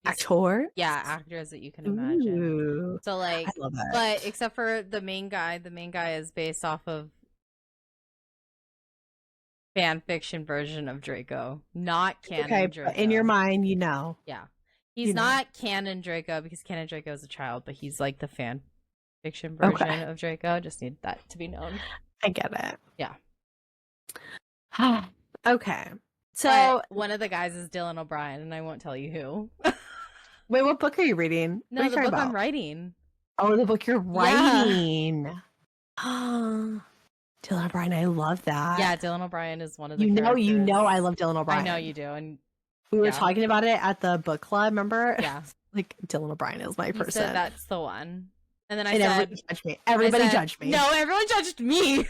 Actor? actors that you can imagine. Ooh, So like, I love that. but except for the main guy is based off of fan fiction version of Draco, not canon Okay, Draco. but in your mind, you know. Yeah, he's you know. not canon Draco because canon Draco is a child, but he's like the fan fiction version Okay. of Draco. Just need that to be known. I get it. Yeah. Okay. So, But one of the guys is Dylan O'Brien, and I won't tell you who. wait, what book are you reading? No, What are you the talking book I'm about? writing. Oh, the book you're Yeah. writing. Dylan O'Brien, I love that. Yeah, Dylan O'Brien is one of the you know, characters. I love Dylan O'Brien. I know you do, and We were yeah. talking about it at the book club, remember? yeah, Like, Dylan O'Brien is my you person. said that's the one. And then I and said, everybody judged me. Everybody I said, judged me. No, everyone judged me.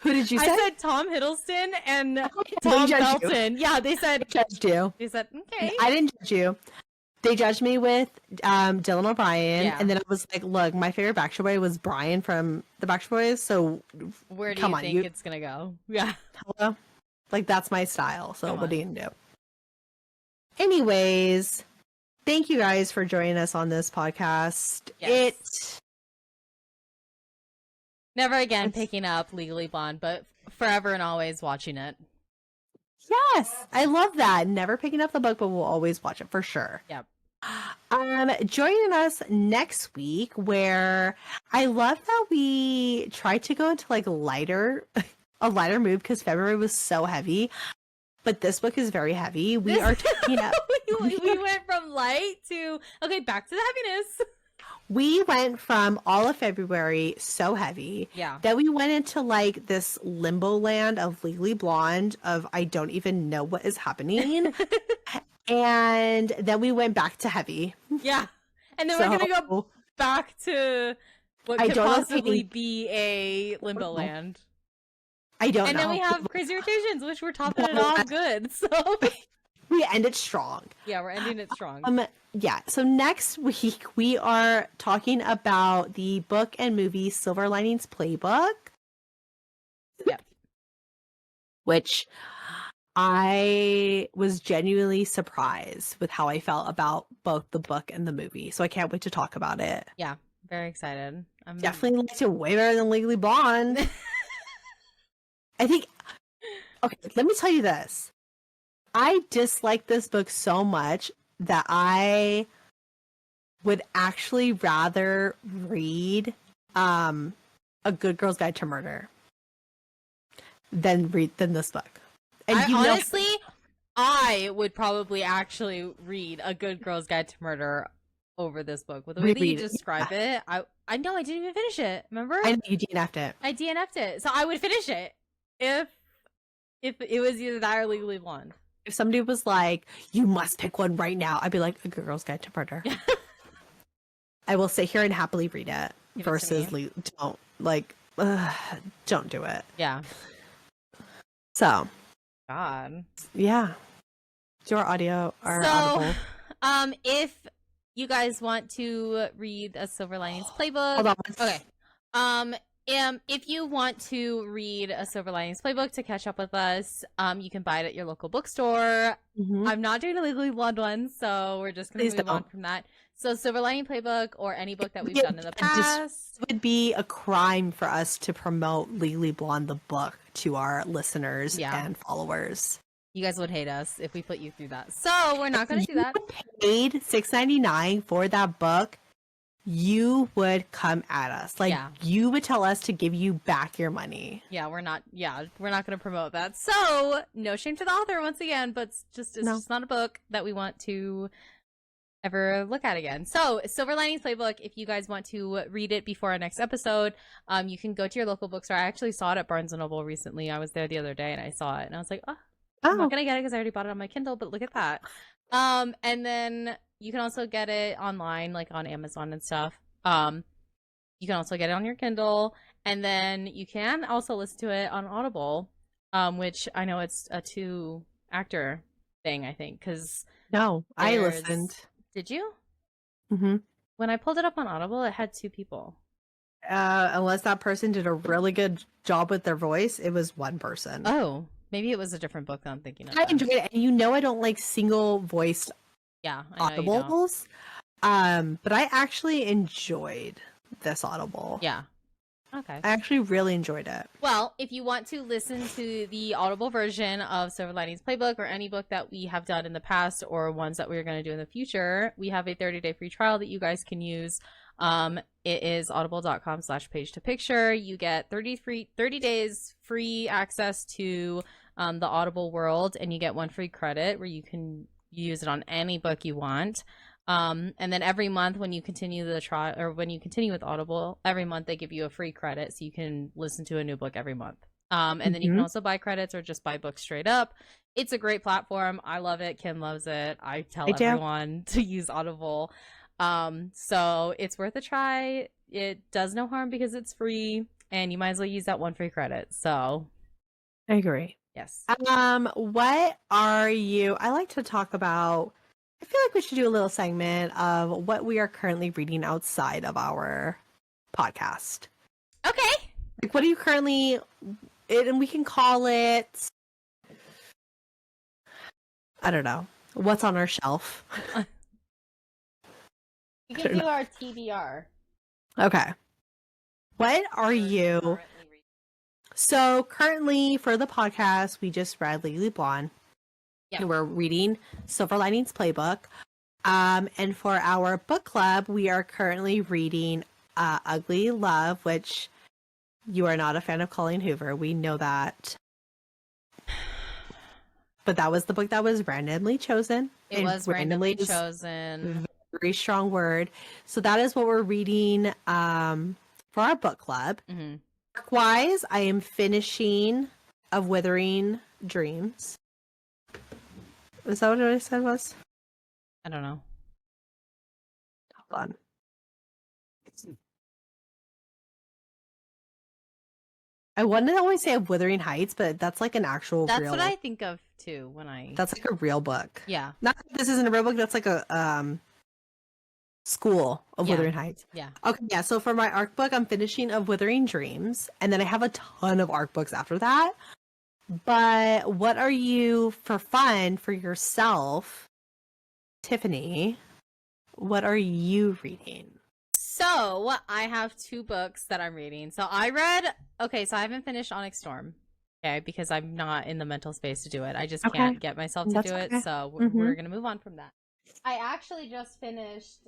Who did you say? I said Tom Hiddleston and They Tom judged you. Felton. Yeah, they said They judged you. okay. I didn't judge you. They judged me with Dylan O'Brien, Yeah. and then I was like, "Look, my favorite Backstreet Boy was Brian from the Backstreet Boys, so Where do come you on, think you- it's gonna go? Yeah. hello, like that's my style. So Come what on. do you do?" Anyways, thank you guys for joining us on this podcast. Yes. Never again It's- picking up Legally Blonde, but forever and always watching it. Yes, I love that. Never picking up the book, but we'll always watch it for sure. Yep. Joining us next week, where I love that we tried to go into like a lighter mood because February was so heavy. but this book is very heavy. We This- are talking about, we went from light to okay, back to the heaviness. we went from all of February so heavy. Yeah. Then we went into like this limbo land of Legally Blonde of I don't even know what is happening. And then we went back to heavy. Yeah. And then we're gonna go back to what I could don't know if possibly any- be a limbo land. I don't And know. then we have Crazy Rotations, which we're topping it off good. So we ended strong. yeah, we're ending it strong. Yeah. So next week we are talking about the book and movie Silver Linings Playbook. Yep. Which I was genuinely surprised with how I felt about both the book and the movie. So I can't wait to talk about it. Yeah, very excited. I'm Definitely liked it way better than Legally Blonde. I think, okay, let me tell you this. I dislike this book so much that I would actually rather read A Good Girl's Guide to Murder than this book. And honestly, I would probably actually read A Good Girl's Guide to Murder over this book. With the way that you Reread it, describe it, I know I didn't even finish it. Remember? I know you DNF'd it. I DNF'd it, so I would finish it if it was either that or Legally Blonde. If somebody was like, you must pick one right now, I'd be like, A Good Girl's Guide to Murder. I will sit here and happily read it Give it to versus me. don't do it. Yeah. So, God. yeah. Do our audio, our audible. If you guys want to read a Silver Linings Playbook, Hold on. okay. If you want to read a Silver Linings Playbook to catch up with us, you can buy it at your local bookstore. Mhm. I'm not doing a Legally Blonde one, so we're just going Please to move on don't. from that. So Silver Lining Playbook or any book that we've Yeah, done in the just- past. It would be a crime for us to promote Legally Blonde the book to our listeners Yeah. and followers. You guys would hate us if we put you through that. So we're not going to do that. Paid $6.99 for that book, you would come at us. Like Yeah. you would tell us to give you back your money. Yeah, we're not going to promote that. So no shame to the author once again, but it's just not a book that we want to ever look at again. So Silver Linings Playbook, if you guys want to read it before our next episode, you can go to your local bookstore. I actually saw it at Barnes & Noble recently. I was there the other day and I saw it and I was like, I'm not going to get it because I already bought it on my Kindle, but look at that. And then you can also get it online, like on Amazon and stuff. You can also get it on your Kindle, and then you can also listen to it on Audible, which I know it's a 2-actor thing, I think, because No, I There's- listened. did you? hmm When I pulled it up on Audible, it had 2 people. Unless that person did a really good job with their voice, it was one person. Oh, maybe it was a different book that I'm thinking of. I then. enjoyed it, and you know I don't like single voiced Yeah, I know you don't. audibles. But I actually enjoyed this audible. Yeah. Okay. I actually really enjoyed it. Well, if you want to listen to the Audible version of Silver Linings Playbook or any book that we have done in the past or ones that we're going to do in the future, we have a 30-day free trial that you guys can use. It is audible.com/page-to-picture. You get 30 days free access to the Audible world, and you get 1 free credit where you can use it on any book you want. And then every month when you continue the trial, or when you continue with Audible, every month they give you a free credit so you can listen to a new book every month. And then you can also buy credits or just buy books straight up. It's a great platform. I love it. Kim loves it. I tell everyone to use Audible. So it's worth a try. It does no harm because it's free, and you might as well use that 1 free credit. So I agree. yes. What are you? I like to talk about. I feel like we should do a little segment of what we are currently reading outside of our podcast. Okay. Like, what are you currently? And we can call it. I don't know. What's on our shelf? You can do our TBR. Okay. What are you? So currently for the podcast, we just read Legally Blonde. Yeah. And we're reading Silver Linings Playbook. And for our book club, we are currently reading Ugly Love, which you are not a fan of Colleen Hoover. We know that. but that was the book that was randomly chosen. It And was randomly is chosen. a very strong word. So that is what we're reading for our book club. Mm-hmm. Book-wise, I am finishing Of Withering Dreams. Is that what I said was? I don't know. Hold on. I wanted to always say Of Withering Heights, but that's like an actual That's real... what I think of too when I. That's like a real book. Yeah. Not that this isn't a real book. That's like a School of Yeah. Withering Heights. Yeah. Okay, yeah. So for my ARC book, I'm finishing Of Withering Dreams, and then I have a ton of ARC books after that. But what are you, for fun, for yourself, Tiffany? What are you reading? So I have 2 books that I'm reading. So I read. Okay, so I haven't finished Onyx Storm. Okay, because I'm not in the mental space to do it. I just can't get myself to That's do okay. it. So we're gonna move on from that. I actually just finished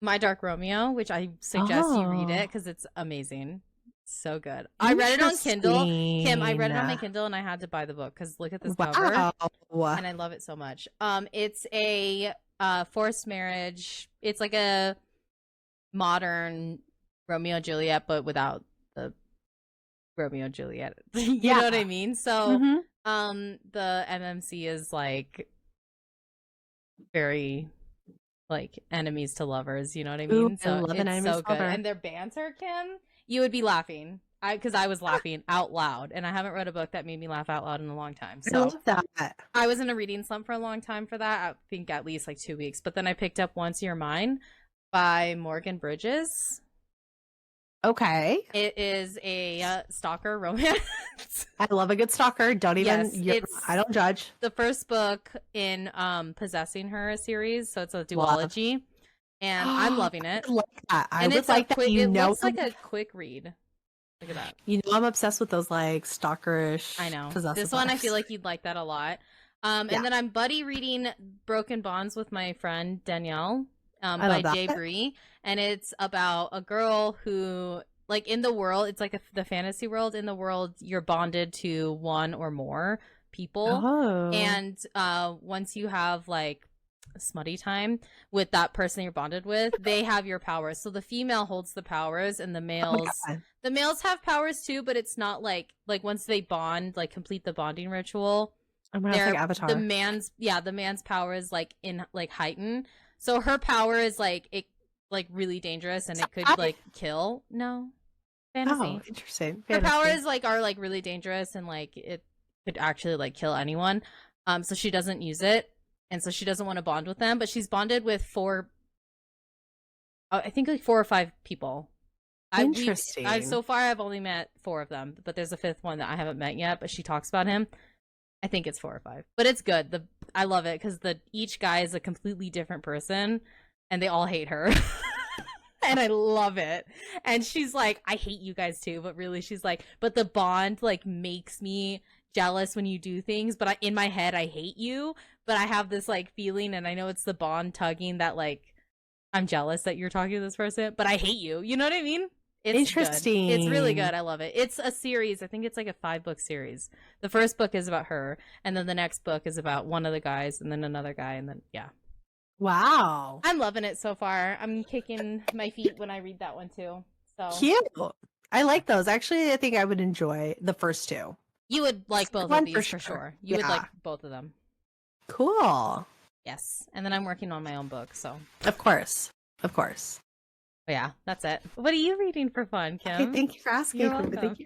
My Dark Romeo, which I suggest you read it because it's amazing. So good. I read it on Kindle. Kim, I read it on my Kindle and I had to buy the book because look at this cover. And I love it so much. It's a forced marriage. It's like a modern Romeo and Juliet, but without the Romeo and Juliet. You know what I mean? So the MMC is like very like enemies to lovers, you know what I mean? Ooh, so I love an it's enemies so to good. lover. And their banter, Kim, you would be laughing. Because I was laughing out loud, and I haven't read a book that made me laugh out loud in a long time. So I love that. I was in a reading slump for a long time for that. I think at least like 2 weeks. But then I picked up Once You're Mine by Morgan Bridges. Okay. It is a stalker romance. I love a good stalker. Don't even. Yes, I don't judge. The first book in Possessing Her series, so it's a duology, and I'm loving it. I like that. I And would it's like that. quick, You it know, looks like a quick read. Look at that. You know, I'm obsessed with those like stalkerish. I know. Possessive This one, I vibes. feel like you'd like that a lot. And then I'm buddy reading Broken Bonds with my friend Danielle by Jay Bree, and it's about a girl who, like, in the world, it's like the fantasy world. In the world, you're bonded to one or more people, and once you have like smutty time with that person you're bonded with, they have your powers. So the female holds the powers, and the males have powers too, but it's not like once they bond, like complete the bonding ritual, like Avatar. the man's power is like in like heightened. So her power is like it like really dangerous, and it could like kill. No, fantasy. Oh, interesting. Her powers are like really dangerous, and like it could actually like kill anyone. So she doesn't use it, and so she doesn't want to bond with them. But she's bonded with 4, I think like 4 or 5 people. Interesting. So far, I've only met 4 of them, but there's a 5th one that I haven't met yet. But she talks about him. I think it's 4 or 5, but it's good. I love it because each guy is a completely different person, and they all hate her. And I love it. And she's like, I hate you guys too, but really she's like, but the bond like makes me jealous when you do things, but in my head I hate you, but I have this like feeling, and I know it's the bond tugging that like I'm jealous that you're talking to this person, but I hate you. You know what I mean? It's interesting. Good. It's really good. I love it. It's a series. I think it's like a 5-book series. The first book is about her, and then the next book is about one of the guys, and then another guy, and then yeah. Wow. I'm loving it so far. I'm kicking my feet when I read that one too. So cute. I like those. Actually, I think I would enjoy the first 2. You would like both of these for sure. You would like both of them. Cool. Yes. And then I'm working on my own book, so. Of course. Of course. But yeah, that's it. What are you reading for fun, Kim? Okay, thank you for asking. You're welcome. Thank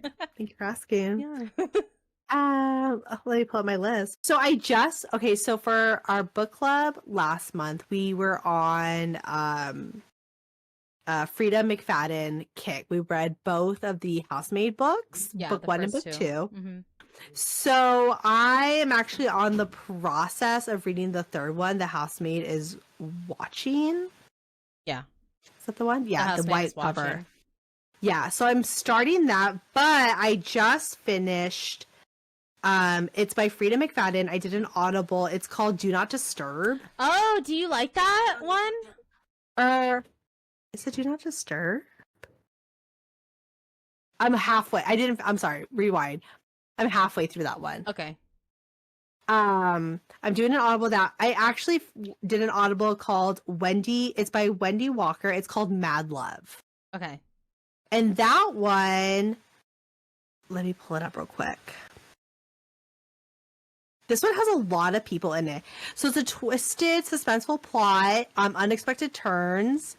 you for asking. Yeah. Let me pull up my list. So so for our book club last month, we were on Frida McFadden kick. We read both of the Housemaid books, book 1 and book 2. Mm-hmm. So I am actually on the process of reading the 3rd one. The Housemaid is Watching. Yeah. Is that the one? Yeah, the white cover. Watching. Yeah, so I'm starting that, but I just finished it's by Frida McFadden. I did an Audible. It's called Do Not Disturb. Oh, do you like that one? Is it Do Not Disturb? I'm halfway. I'm sorry, rewind. I'm halfway through that one. Okay. I'm doing an Audible that I actually did an Audible called Wendy. It's by Wendy Walker. It's called Mad Love. Okay. And that one, let me pull it up real quick. This one has a lot of people in it. So it's a twisted, suspenseful plot, unexpected turns.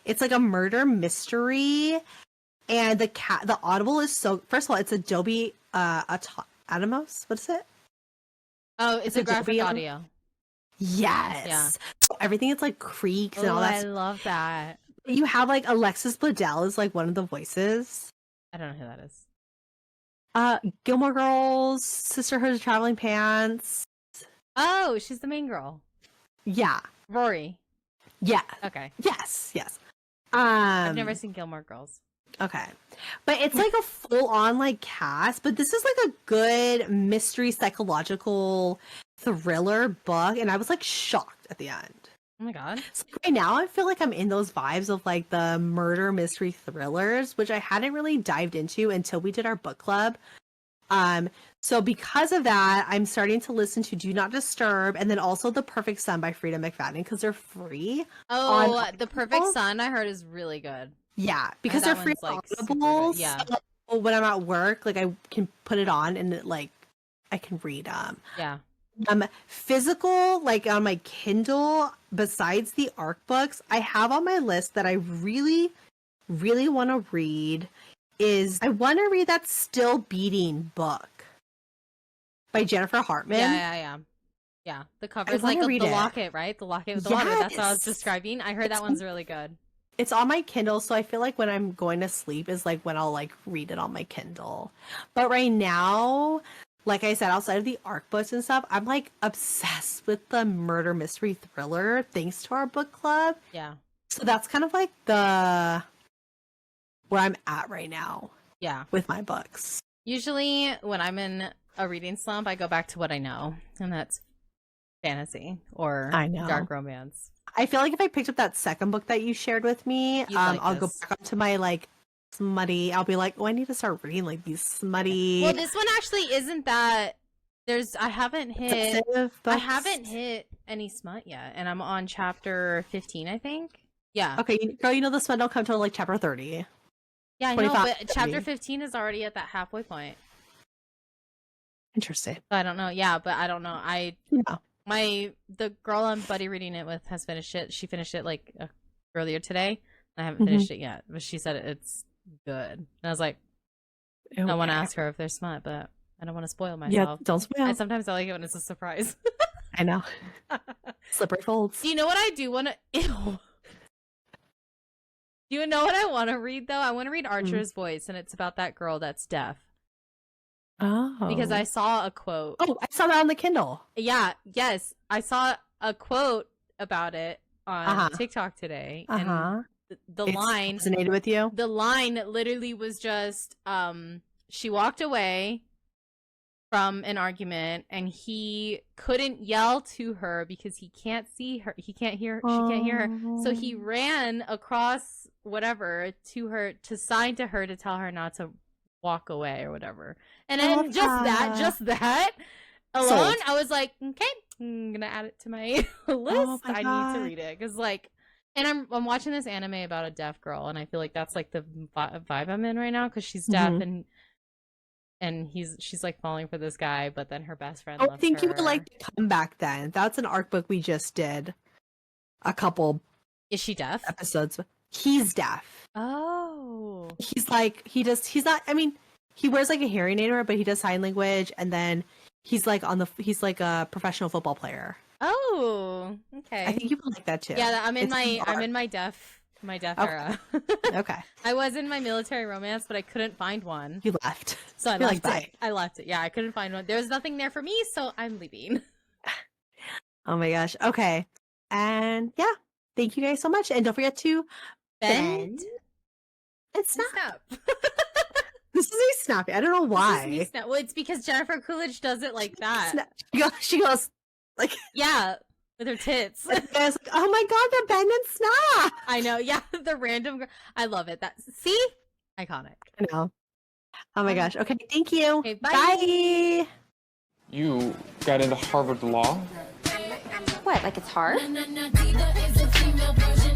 It's like a murder mystery. And the Audible is so, first of all, it's Adobe Atmos. What is it? Oh, it's a graphic audio. Yes. Yeah. So everything is like creaks and all that. I love that. You have like Alexis Bledel is like one of the voices. I don't know who that is. Gilmore Girls, Sisterhood of Traveling Pants. Oh, she's the main girl. Yeah. Rory. Yeah. Okay. Yes. I've never seen Gilmore Girls. Okay. But it's like a full on like cast, but this is like a good mystery psychological thriller book, and I was like shocked at the end. Oh my god. So right now I feel like I'm in those vibes of like the murder mystery thrillers, which I hadn't really dived into until we did our book club. So because of that, I'm starting to listen to Do Not Disturb and then also The Perfect Sun by Frida McFadden because they're free. Oh, The Perfect Sun I heard is really good. Yeah, because they're free on Audible. Yeah. So when I'm at work, like I can put it on and like I can read them. Yeah. Physical, like on my Kindle, besides the ARC books, I have on my list that I really, really want to read is I want to read that Still Beating book by Jennifer Hartman. Yeah. The cover is like the locket, right? The locket with the water. That's what I was Yes. describing. I heard that one's really good. It's on my Kindle, so I feel like when I'm going to sleep is like when I'll like read it on my Kindle. But right now, like I said, outside of the ARC books and stuff, I'm like obsessed with the murder mystery thriller thanks to our book club. Yeah. So that's kind of like the where I'm at right now. Yeah. With my books. Usually when I'm in a reading slump, I go back to what I know, and that's fantasy or dark romance. I feel like if I picked up that second book that you shared with me, I'll go back up to my like smutty. I'll be like, oh, I need to start reading like these smutty. Well, this one actually isn't that. I haven't hit any smut yet, and I'm on chapter 15, I think. Yeah. Okay, girl, you know the smut don't come till like chapter 30. Yeah, I know, but chapter 15 is already at that halfway point. Interesting. So I don't know. Yeah, but I don't know. The girl I'm buddy reading it with has finished it. She finished it like earlier today. I haven't finished it yet, but she said it's good. And I was like, I want to ask her if there's smut, but I don't want to spoil myself. Yeah, don't spoil. And sometimes I like it when it's a surprise. I know. Slippery folds. Do you know what I do want to? Ew. Do you know what I want to read though? I want to read Archer's Voice, and it's about that girl that's deaf. Oh. Because I saw a quote. Oh, I saw that on the Kindle. Yeah, yes. I saw a quote about it on TikTok today. And the line resonated with you? The line literally was just she walked away from an argument and he couldn't yell to her because he can't see her. He can't hear she can't hear her. So he ran across whatever to her to sign to her to tell her not to walk away or whatever. And then just that alone, I was like, okay, I'm gonna add it to my list. I need to read it because like, and I'm watching this anime about a deaf girl, and I feel like that's like the vibe I'm in right now because she's deaf and she's like falling for this guy, but then her best friend. I think you would like to come back then. That's an ARC book we just did. A couple. Is she deaf? Episodes. He's deaf. Oh. He's like he's not. I mean, he wears like a hearing aid, but he does sign language, and then he's like a professional football player. Oh, okay. I think you would like that too. Yeah, I'm in my deaf era. Okay. I was in my military romance, but I couldn't find one. You left. So I left it. I left it. Yeah, I couldn't find one. There was nothing there for me, so I'm leaving. Oh my gosh. Okay. And yeah, thank you guys so much. And don't forget to bend and snap. This is a snappy. I don't know why. Well, it's because Jennifer Coolidge does it like that. She goes like, yeah, with her tits. Like, oh my god, the bend and snap. I know. Yeah, the random. I love it. See, iconic. I know. Oh my gosh. Okay, thank you. Okay, bye. Bye. You got into Harvard Law? What, like it's hard? Diva is a female version